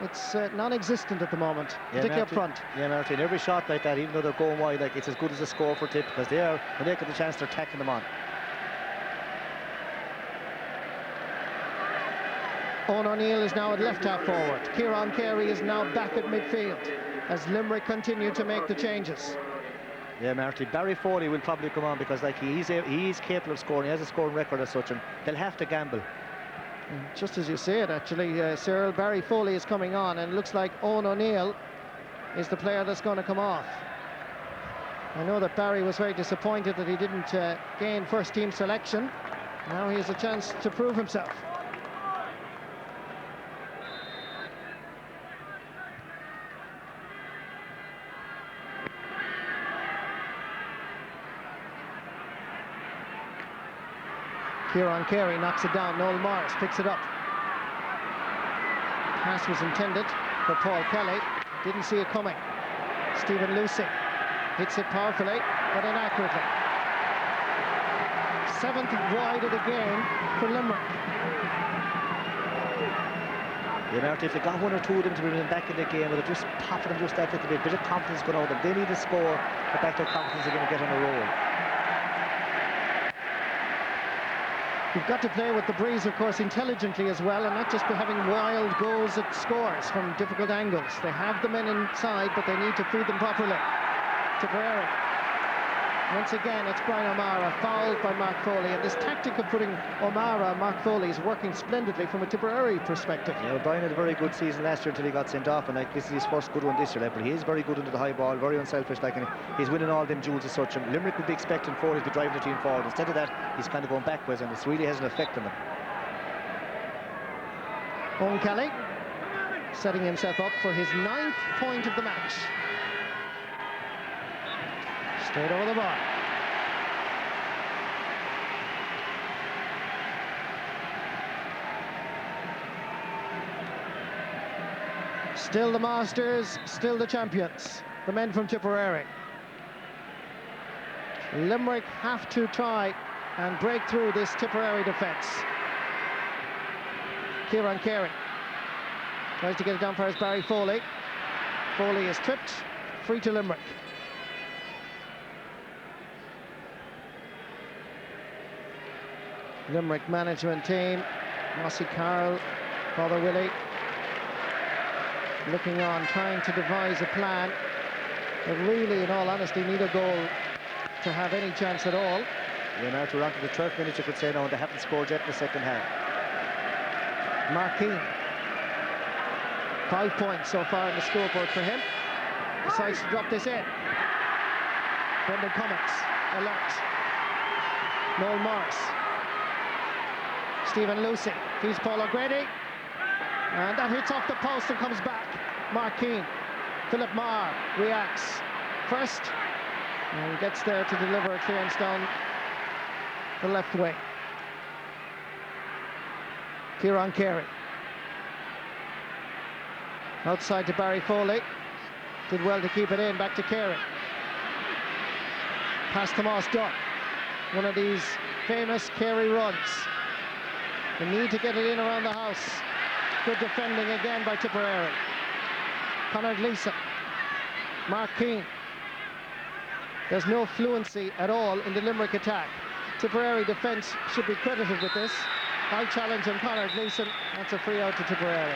it's non-existent at the moment, particularly up front. Yeah, Martin, every shot like that, even though they're going wide, like, it's as good as a score for Tip, because when they get the chance, they're tacking them on. Owen O'Neill is now at left half forward. Kieran Carey is now back at midfield as Limerick continue to make the changes. Yeah, Marty, Barry Foley will probably come on because like he's capable of scoring. He has a scoring record as such, and they'll have to gamble. Just as you say it, actually, Cyril, Barry Foley is coming on, and it looks like Owen O'Neill is the player that's going to come off. I know that Barry was very disappointed that he didn't gain first-team selection. Now he has a chance to prove himself. Kieran Carey knocks it down. Noel Morris picks it up. Pass was intended for Paul Kelly. Didn't see it coming. Stephen Lucy hits it powerfully, but inaccurately. 7th wide of the game for Limerick. Yeah, Marty, if they got one or two of them to bring them back in the game, they're just popping them just that little bit of confidence going out of them. They need a score to back their confidence again and get on a roll. You've got to play with the breeze, of course, intelligently as well, and not just by having wild goals at scores from difficult angles. They have the men inside, but they need to feed them properly. Tipperary. Once again, it's Brian O'Mara, fouled by Mark Foley, and this tactic of putting O'Mara and Mark Foley is working splendidly from a Tipperary perspective. Yeah, well, Brian had a very good season last year until he got sent off, and like this is his first good one this year. But he is very good into the high ball, very unselfish, like, and he's winning all them duels as such. And Limerick would be expecting Foley to be driving the team forward. Instead of that, he's kind of going backwards, and this really has an effect on them. Owen Kelly setting himself up for his 9th point of the match. Straight over the bar. Still the masters, still the champions, the men from Tipperary. Limerick have to try and break through this Tipperary defence. Kieran Carey tries to get it down for his Barry Foley. Foley is tripped, free to Limerick. Limerick management team, Mossy Carroll, Father Willie, looking on, trying to devise a plan. But really, in all honesty, need a goal to have any chance at all. Yeah, now we're on to the 12th minute, you could say now, and they haven't scored yet in the second half. Mark Keane, 5 points so far in the scoreboard for him. Decides to drop this in. Brendan Cummins, alert. Noel Morris. Stephen Lucy, he's Paul O'Grady. And that hits off the post and comes back. Mark Keane. Philip Marr reacts first and gets there to deliver a clearance down the left wing. Kieran Carey. Outside to Barry Foley. Did well to keep it in. Back to Carey. Pass to Moss Dunn. One of these famous Carey runs. The need to get it in around the house. Good defending again by Tipperary. Conor Gleeson. Mark Keane. There's no fluency at all in the Limerick attack. Tipperary defence should be credited with this. High challenge on Conor Gleeson. That's a free out to Tipperary.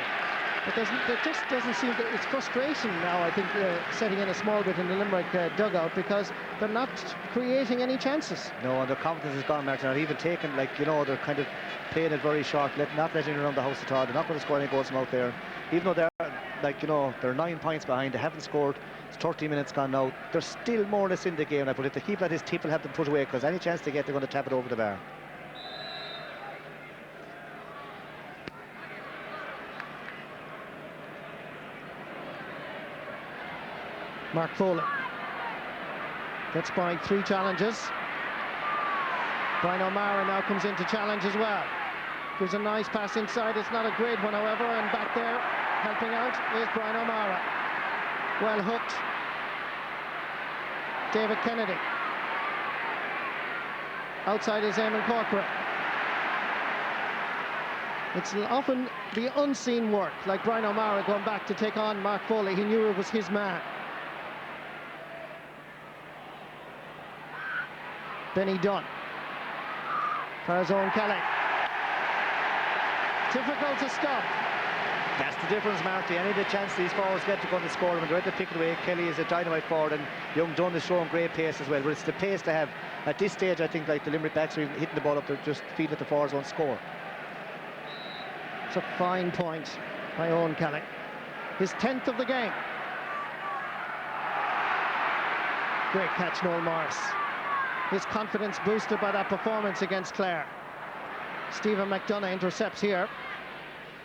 But there just doesn't seem to... It's frustration now, I think, setting in a small bit in the Limerick dugout because they're not creating any chances. No, and their confidence is gone, Martin. They're even taking, like, you know, they're kind of playing it very short, not letting it around the house at all. They're not going to score any goals from out there. Even though they're, like, you know, they're 9 points behind, they haven't scored. It's 30 minutes gone now. They're still more or less in the game. But if they keep at this, Tip will have them put away because any chance they get, they're going to tap it over the bar. Mark Foley gets by 3 challenges. Brian O'Mara now comes in to challenge as well. Gives a nice pass inside. It's not a great one, however, and back there helping out is Brian O'Mara. Well hooked. David Kennedy. Outside is Eamon Corcoran. It's often the unseen work, like Brian O'Mara going back to take on Mark Foley. He knew it was his man. Benny Dunn. For his own Kelly. Difficult to stop. That's the difference, Marty. Any of the chance these forwards get to go to score when they're ready to pick it away. Kelly is a dynamite forward, and young Dunn is showing great pace as well. But it's the pace to have at this stage. I think like the Limerick backs are hitting the ball up, they're just feeling that the forwards won't score. It's a fine point by Owen Kelly. His 10th of the game. Great catch, Noel Morris. His confidence boosted by that performance against Clare. Stephen McDonough intercepts here.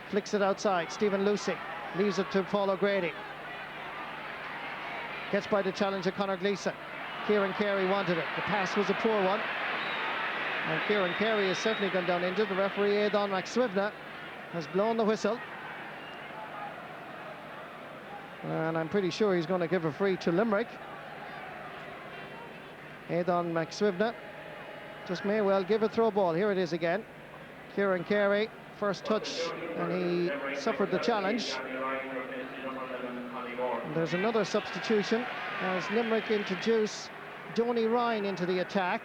Flicks it outside. Stephen Lucy leaves it to Paul O'Grady. Gets by the challenger Conor Gleeson. Kieran Carey wanted it. The pass was a poor one. And Kieran Carey has certainly gone down injured. The referee, Aidan McSwivna, has blown the whistle. And I'm pretty sure he's going to give a free to Limerick. Aidan McSwivna just may well give a throw ball. Here it is again. Kieran Carey, first touch, and he suffered the challenge. And there's another substitution as Limerick introduce Donny Ryan into the attack.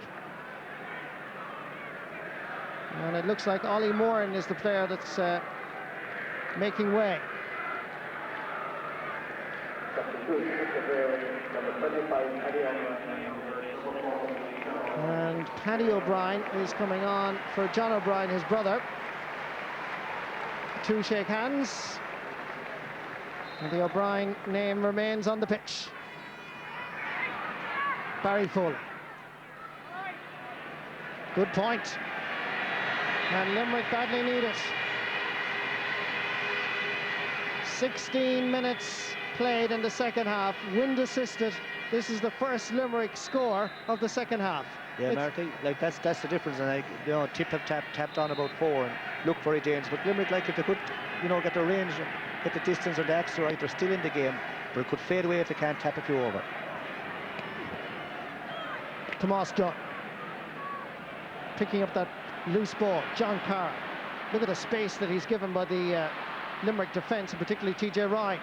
And it looks like Ollie Moran is the player that's making way. And Paddy O'Brien is coming on for John O'Brien, his brother. Two shake hands. And the O'Brien name remains on the pitch. Barry Foley. Good point. And Limerick badly need it. 16 minutes played in the second half, wind assisted. This is the first Limerick score of the second half. Yeah, Marty, like that's the difference. And Tip have tapped on about 4 and look for it, James. But Limerick, like if they could, get the range, get the distance or the extra right, they're still in the game. But it could fade away if they can't tap a few over. Tomas Dunn picking up that loose ball. John Carr. Look at the space that he's given by the Limerick defence, and particularly TJ Ryan.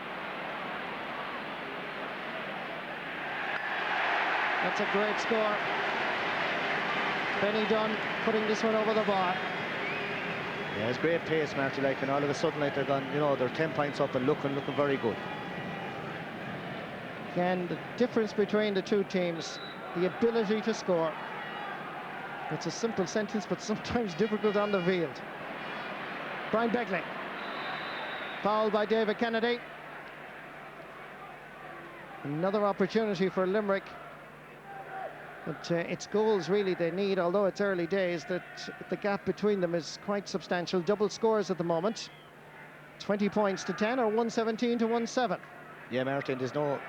That's a great score. Benny Dunn putting this one over the bar. Yeah, it's great pace, Marty, like, and all of a sudden, like, they're gone, they're 10 points up and looking very good. Again, the difference between the two teams, the ability to score. It's a simple sentence, but sometimes difficult on the field. Brian Begley. Fouled by David Kennedy. Another opportunity for Limerick. But it's goals really they need, although it's early days, that the gap between them is quite substantial. Double scores at the moment. 20 points to 10 or 117 to 1-7. Yeah, Martin, there's no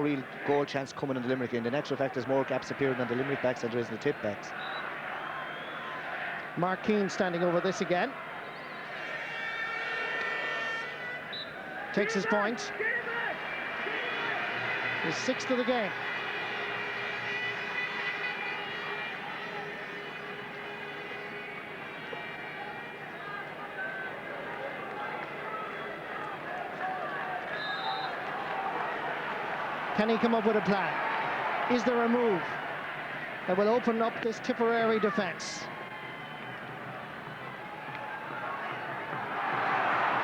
real goal chance coming in the Limerick end. In actual fact, there's more gaps appearing on the Limerick backs than there is in the Tip backs. Mark Keane standing over this again. Takes his point. His 6th of the game. Can he come up with a plan? Is there a move that will open up this Tipperary defence?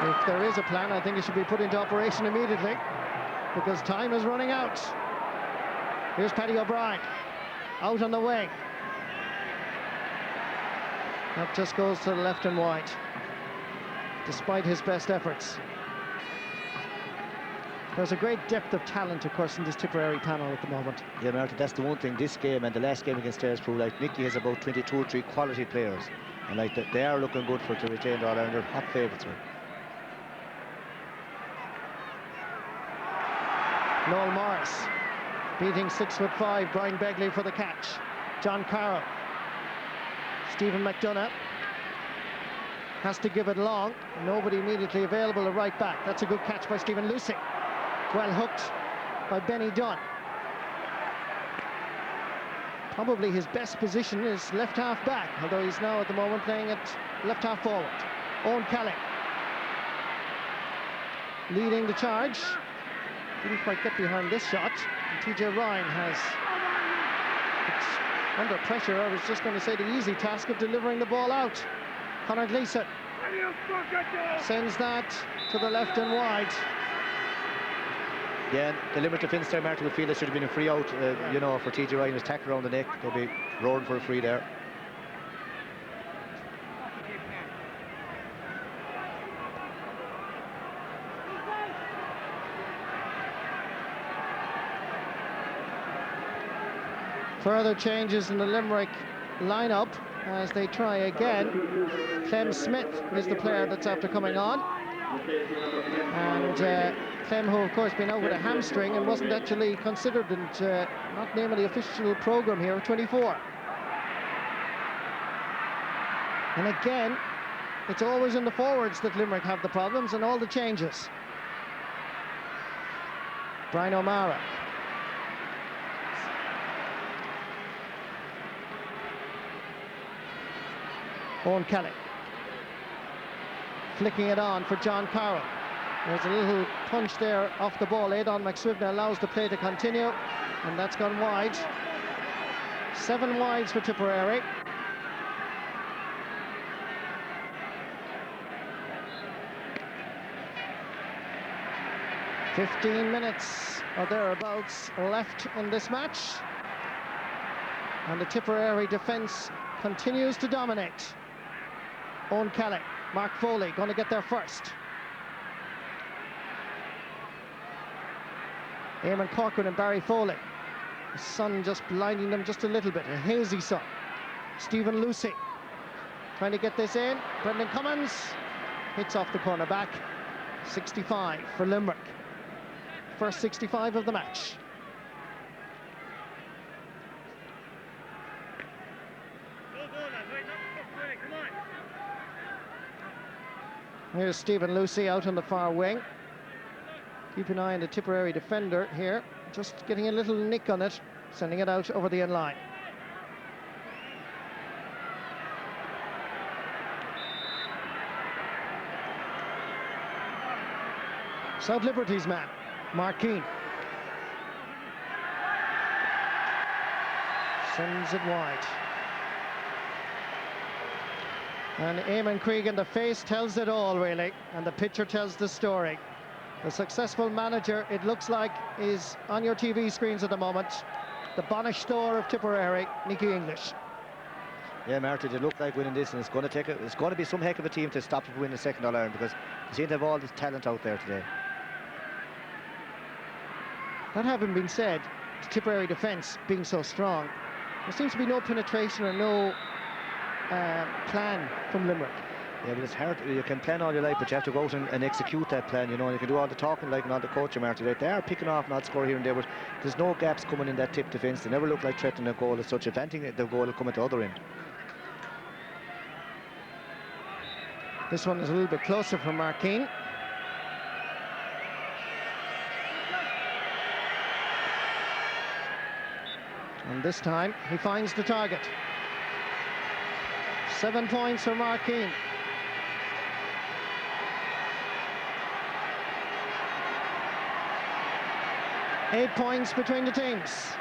If there is a plan, I think it should be put into operation immediately, because time is running out. Here's Paddy O'Brien, out on the wing. That just goes to the left and wide, despite his best efforts. There's a great depth of talent, of course, in this Tipperary panel at the moment. Yeah, Martin, that's the one thing this game and the last game against Clare's proved. Like, Nicky has about 22 or 3 quality players, and like they are looking good to retain the All-Ireland. They're hot favourites. Noel Morris beating 6'5" Brian Begley for the catch. John Carroll. Stephen McDonough has to give it long. Nobody immediately available to right back. That's a good catch by Stephen Lucy. Well hooked by Benny Dunn. Probably his best position is left half back, although he's now at the moment playing at left half forward. Owen Kelly leading the charge. Didn't quite get behind this shot. And TJ Ryan has, under pressure, I was just going to say, the easy task of delivering the ball out. Conor Gleeson sends that to the left and wide. Yeah, the Limerick defence there, Martin, would feel there should have been a free out, you know, for TJ Ryan. His tackle around the neck. They'll be roaring for a free there. Further changes in the Limerick lineup as they try again. Clem Smith is the player that's after coming on. And Clem, who of course been out with a hamstring and wasn't actually considered and not named in the official programme here at 24. And again, it's always in the forwards that Limerick have the problems and all the changes. Brian O'Mara. Owen Kelly flicking it on for John Carroll. There's a little punch there off the ball. Aidan McSwivna allows the play to continue, and that's gone wide. 7 wides for Tipperary. "15 minutes or thereabouts left in this match, and the Tipperary defence continues to dominate. Owen Kelly, Mark Foley going to get there first. Eamon Corcoran and Barry Foley. The sun just blinding them just a little bit, a hazy sun. Stephen Lucy trying to get this in. Brendan Cummins hits off the corner back. 65 for Limerick. First 65 of the match. Here's Stephen Lucy out on the far wing. Keep an eye on the Tipperary defender here. Just getting a little nick on it, sending it out over the end line. South Liberty's man, Mark Keane. Sends it wide. And Eamon Cregan, the face tells it all, really, and the picture tells the story. The successful manager, it looks like, is on your TV screens at the moment. The Bonish Store of Tipperary, Nicky English. Yeah, Marty, they look like winning this, and it's going to be some heck of a team to stop them winning the second All-Ireland, because they seem to have all this talent out there today. That having been said, the Tipperary defence being so strong, there seems to be no penetration or no plan from Limerick. Yeah, but it's hard. You can plan all your life, but you have to go out and execute that plan, you know, and you can do all the talking like and all the coaching, Marty. They are picking off and odd score here and there, but there's no gaps coming in that tip defence. They never look like threatening a goal as such. If anything, the goal will come at the other end. This one is a little bit closer for Mark Keane. And this time, he finds the target. 7 points for Mark Keane. Eight points between the teams.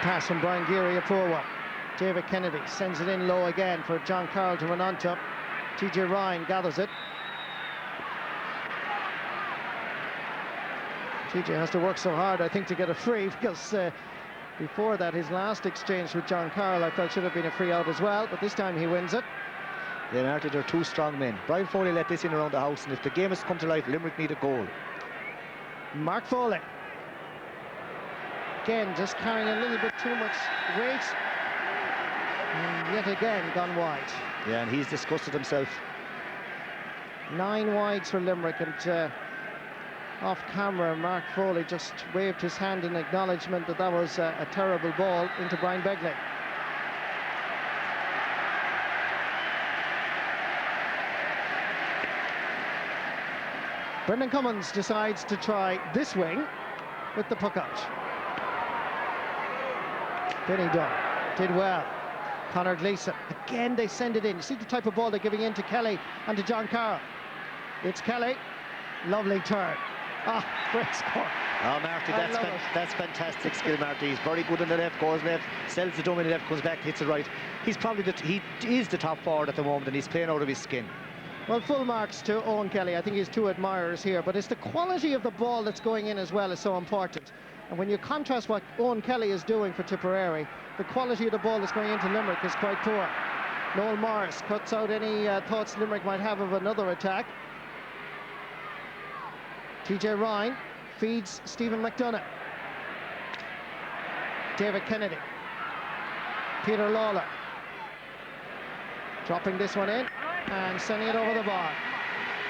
Pass from Brian Geary, a poor one. David Kennedy sends it in low again for John Carroll to run onto. TJ Ryan gathers it. TJ has to work so hard, I think, to get a free, because before that, his last exchange with John Carroll, I felt should have been a free out as well, but this time he wins it. Yeah, Marty, they're two strong men. Brian Foley let this in around the house, and if the game has come to life, Limerick need a goal. Mark Foley. Again, just carrying a little bit too much weight. And yet again, gone wide. Yeah, and he's disgusted himself. 9 wides for Limerick, and off camera, Mark Foley just waved his hand in acknowledgement that that was a terrible ball into Brian Begley. Brendan Cummins decides to try this wing with the puck out. Benny Dunn did well. Conor Gleeson, again they send it in. You see the type of ball they're giving in to Kelly and to John Carroll. It's Kelly, lovely turn. Great score. Oh, Marty, that's fantastic skill, Marty. He's very good on the left, goes left, sells the dummy left, comes back, hits it right. He's probably he is the top forward at the moment, and he's playing out of his skin. Well, full marks to Owen Kelly. I think he's two admirers here, but it's the quality of the ball that's going in as well is so important. And when you contrast what Owen Kelly is doing for Tipperary, the quality of the ball that's going into Limerick is quite poor. Noel Morris cuts out any thoughts Limerick might have of another attack. TJ Ryan feeds Stephen McDonough. David Kennedy. Peter Lawler. Dropping this one in and sending it over the bar.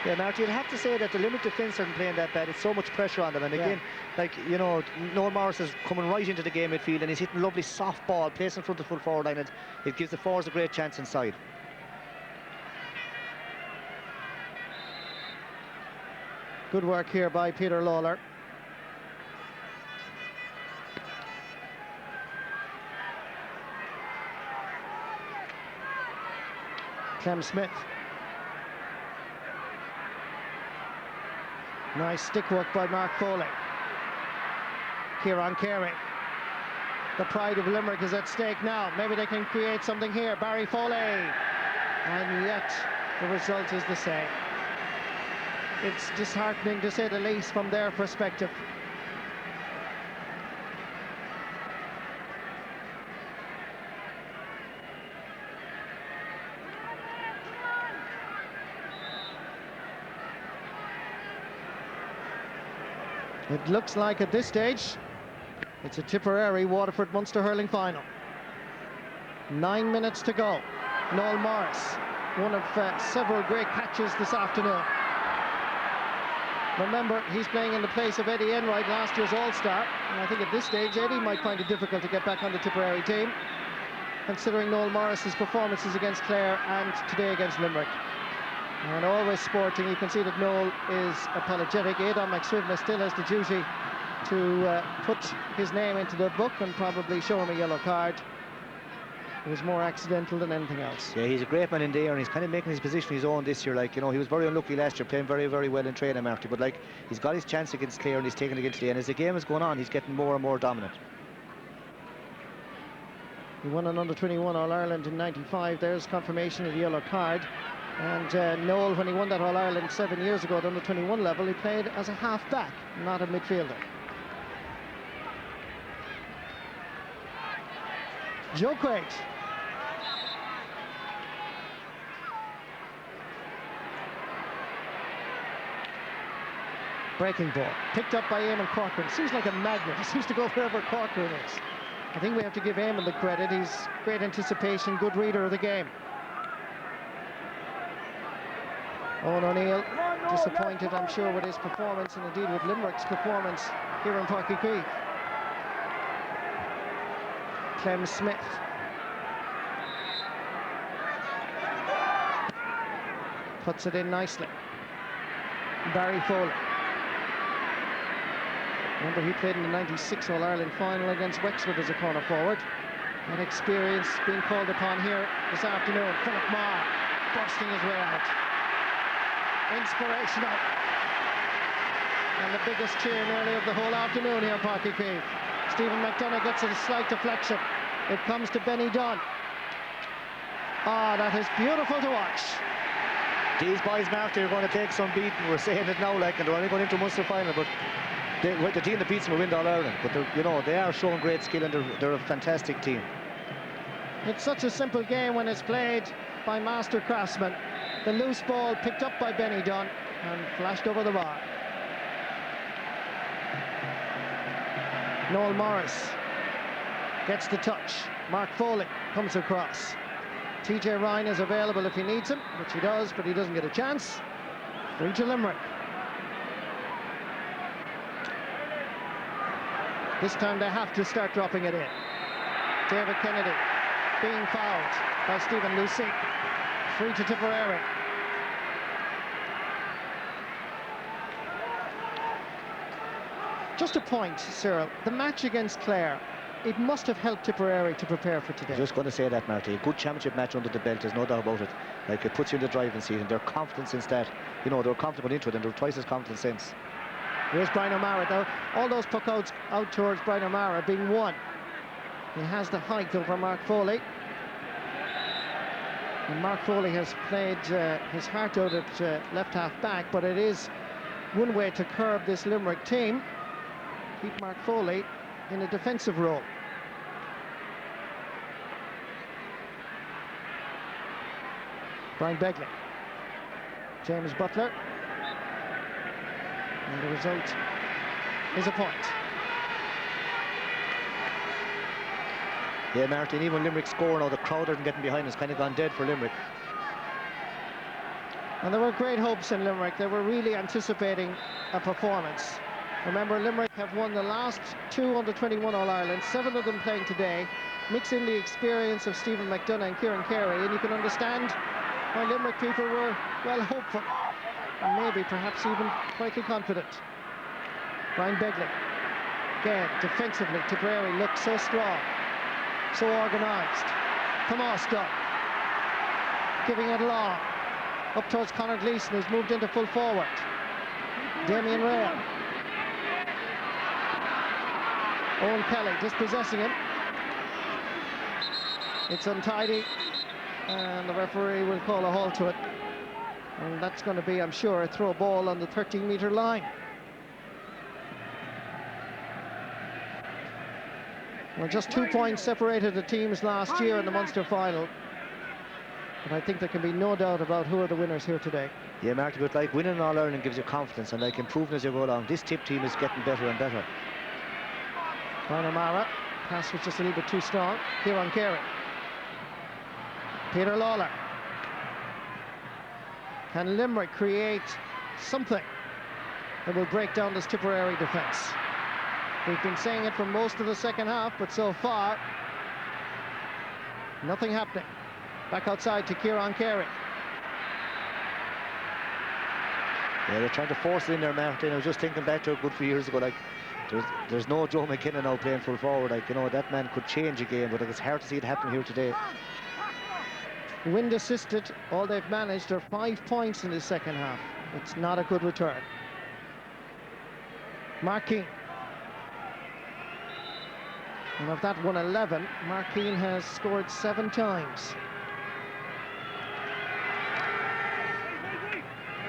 Yeah, Marty, you'd have to say that the Limerick defence aren't playing that bad. It's so much pressure on them. And again, like, you know, Noel Morris is coming right into the game midfield and he's hitting lovely soft ball, placed in front of the full forward line, and it gives the forwards a great chance inside. Good work here by Peter Lawler. Clem Smith. Nice stick work by Mark Foley. Kieran Carey. The pride of Limerick is at stake now. Maybe they can create something here. Barry Foley. And yet the result is the same. It's disheartening to say the least from their perspective. It looks like at this stage it's a Tipperary Waterford Munster hurling final. 9 minutes to go. Noel Morris, one of several great catches this afternoon. Remember, he's playing in the place of Eddie Enright, last year's All-Star, and I think at this stage Eddie might find it difficult to get back on the Tipperary team, considering Noel Morris's performances against Clare and today against Limerick. And always sporting, you can see that Noel is apologetic. Aidan McSwivna still has the duty to put his name into the book and probably show him a yellow card. It was more accidental than anything else. Yeah, he's a great man in there, and he's kind of making his position his own this year. Like, you know, he was very unlucky last year, playing very, very well in training, Marty, but like, he's got his chance against Clare and he's taking it against the end. As the game is going on, he's getting more and more dominant. He won an under-21 All-Ireland in '95. There's confirmation of the yellow card. And Noel, when he won that All-Ireland 7 years ago at under-21 level, he played as a half-back, not a midfielder. Joe Quaid. Breaking ball, picked up by Eamon Corcoran. Seems like a magnet. He seems to go wherever Corcoran is. I think we have to give Eamon the credit. He's great anticipation, good reader of the game. Owen O'Neill, disappointed, I'm sure, with his performance, and indeed with Limerick's performance here in Páirc Uí Chaoimh. Clem Smith. Puts it in nicely. Barry Foley. Remember, he played in the '96 All-Ireland final against Wexford as a corner forward. That experience being called upon here this afternoon. Philip Marr bursting his way out. Inspirational. And the biggest cheer nearly of the whole afternoon here in Páirc Uí Chaoimh. Stephen McDonough gets a slight deflection. It comes to Benny Dunn. That is beautiful to watch. These boys, Marty, are going to take some beating. We're saying it now, like, and they're only going into Munster final, but the team that beats them will win the All-Ireland. But you know, they are showing great skill, and they're a fantastic team. It's such a simple game when it's played by master craftsmen. The loose ball picked up by Benny Dunn and flashed over the bar. Noel Morris gets the touch. Mark Foley comes across. TJ Ryan is available if he needs him, which he does, but he doesn't get a chance. Free to Limerick. This time they have to start dropping it in. David Kennedy being fouled by Stephen Lucy. Free to Tipperary. Just a point, Cyril. The match against Clare, it must have helped Tipperary to prepare for today. Just going to say that, Marty. A good championship match under the belt, there's no doubt about it. Like, it puts you in the driving seat, and their confidence since that, you know, they were confident going into it, and they're twice as confident since. Here's Brian O'Mara, though. All those puck outs out towards Brian O'Mara being won. He has the height over Mark Foley. And Mark Foley has played his heart out at left half back, but it is one way to curb this Limerick team. Keep Mark Foley in a defensive role. Brian Begley. James Butler. And the result is a point. Yeah, Martin, even when Limerick score now, the crowd aren't getting behind us, kind of gone dead for Limerick. And there were great hopes in Limerick. They were really anticipating a performance. Remember, Limerick have won the last 2 under-21 All-Ireland, 7 of them playing today. Mix in the experience of Stephen McDonough and Kieran Carey, and you can understand why Limerick people were, well, hopeful. And maybe, perhaps even quietly confident. Brian Begley. Again, defensively, Tipperary looked so strong, so organised. Tomasto giving it long. Up towards Conor Gleeson, who's moved into full forward. Damien Rail. Owen Kelly dispossessing him. It's untidy, and the referee will call a halt to it. And that's going to be, I'm sure, a throw ball on the 13-metre line. Well, just 2 points separated the teams last year in the Munster final. But I think there can be no doubt about who are the winners here today. Yeah, Marty, but like winning All Ireland gives you confidence, and like improving as you go along. This Tip team is getting better and better. Brian O'Mara, pass was just a little bit too strong. Kieran Carey. Peter Lawler. Can Limerick create something that will break down this Tipperary defence? We've been saying it for most of the second half, but so far, nothing happening. Back outside to Kieran Carey. Yeah, they're trying to force it in there, Martin. I was just thinking back to a good few years ago, like, there's no Joe McKinnon now playing full forward. Like, you know, that man could change a game, but like, it's hard to see it happen here today. Wind assisted, all they've managed are 5 points in the second half. It's not a good return. Mark Keane. And of that 111, Mark Keane has scored 7 times.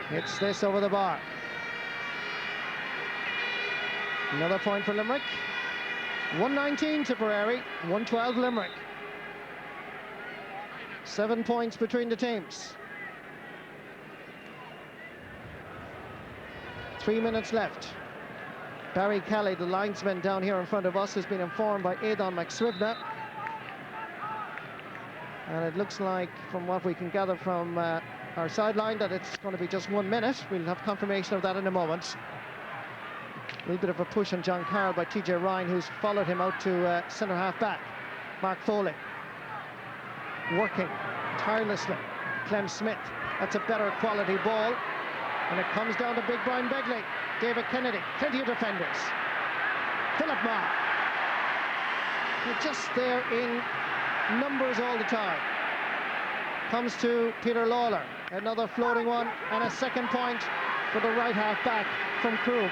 Hits this over the bar. Another point for Limerick. 119 Tipperary, 112 Limerick. 7 points between the teams. 3 minutes left. Barry Kelly, the linesman down here in front of us, has been informed by Aidan McSwivna. And it looks like, from what we can gather from our sideline, that it's going to be just 1 minute. We'll have confirmation of that in a moment. A little bit of a push on John Carroll by TJ Ryan, who's followed him out to centre half back. Mark Foley working tirelessly. Clem Smith, that's a better quality ball, and it comes down to big Brian Begley. David Kennedy, plenty of defenders. Philip Marr, they're just there in numbers all the time. Comes to Peter Lawler, another floating one, and a second point for the right half back from Crewe.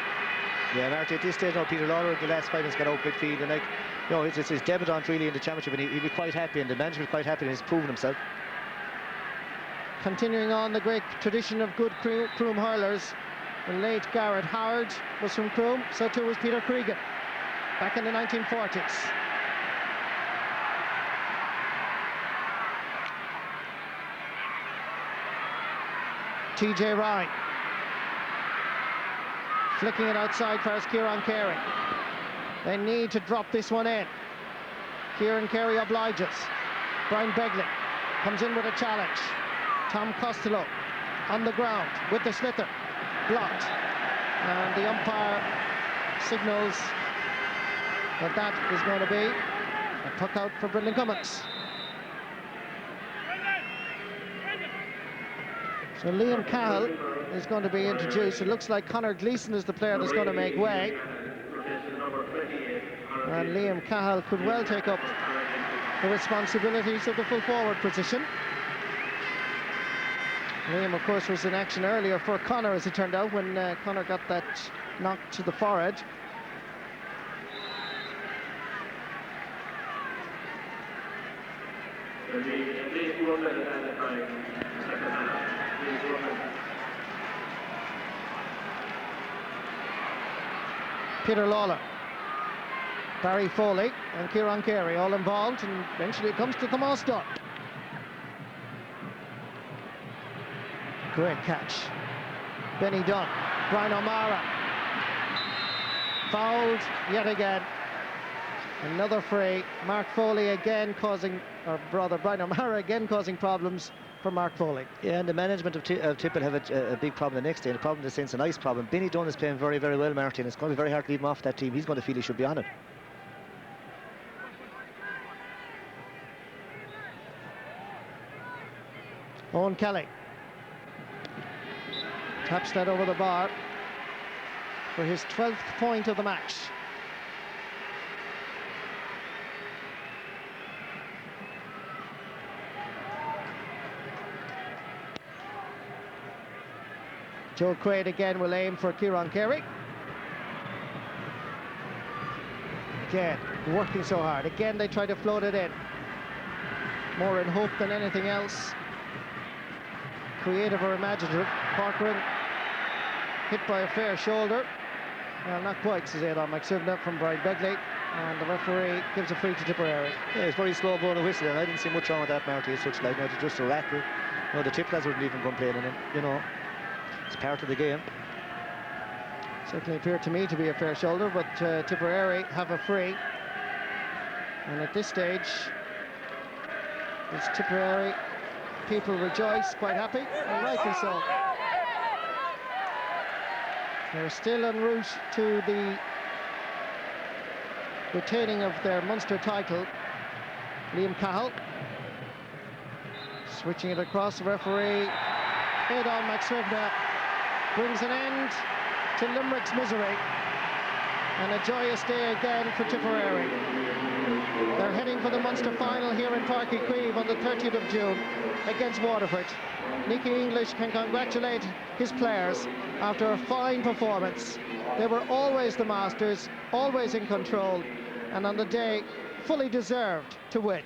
Yeah, Marty, at this stage now, Peter Lawler in the last 5 minutes got out midfield, and like, you know, it's his debutant really in the championship, and he'll be quite happy, and the management quite happy, and he's proven himself. Continuing on the great tradition of good Crewe hurlers, the late Garrett Howard was from Crewe, so too was Peter Cregan back in the 1940s. TJ Ryan flicking it outside for Kieran Carey. They need to drop this one in. Kieran Carey obliges. Brian Begley comes in with a challenge. Tom Costello on the ground with the sliotar. Blocked. And the umpire signals that that is going to be a puck out for Brendan Cummins. So Liam Cahill is going to be introduced. It looks like Conor Gleeson is the player that's going to make way. And Liam Cahill could well take up the responsibilities of the full forward position. Liam, of course, was in action earlier for Connor, as it turned out, when Connor got that knock to the forehead. Peter Lawler, Barry Foley and Kieran Carey all involved, and eventually it comes to Tomas Dunn. Great catch. Benny Dunn, Brian O'Mara. Fouled yet again. Another free. Mark Foley again causing, or rather Brian O'Mara again causing problems for Mark Foley. Yeah, and the management of Tipperary have a big problem the next day. The problem in the sense, a nice problem. Benny Dunn is playing very, very well, Martin. It's going to be very hard to leave him off that team. He's going to feel he should be on it. Owen Kelly taps that over the bar for his 12th point of the match. Joe Quaid again will aim for Kieran Carey. Again, working so hard. Again, they try to float it in. More in hope than anything else. Creative or imaginative. Corcoran hit by a fair shoulder. Well, not quite, says Aidan McSubna from Brian Begley. And the referee gives a free to Tipperary. Yeah, it's very slow blowing a whistle, and I didn't see much wrong with that, Marty, as such. Like, no, it's just a rattle. No, the Tip lads wouldn't even complain on it, you know. It's part of the game. Certainly appeared to me to be a fair shoulder, but Tipperary have a free. And at this stage, it's Tipperary. People rejoice, quite happy, and rightly so. They're still en route to the retaining of their Munster title. Liam Cahill switching it across. The referee, Aidan McSubna, brings an end to Limerick's misery, and a joyous day again for Tipperary. They're heading for the Munster final here in Páirc Uí Chaoimh on the 30th of June against Waterford. Nicky English can congratulate his players after a fine performance. They were always the masters, always in control, and on the day fully deserved to win.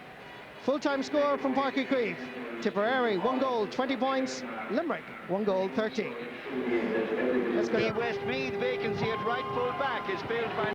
Full-time score from Páirc Uí Chaoimh. Tipperary 1 goal, 20 points. Limerick 1 goal, 13. Let's go. The Westmeath vacancy at right full back is filled by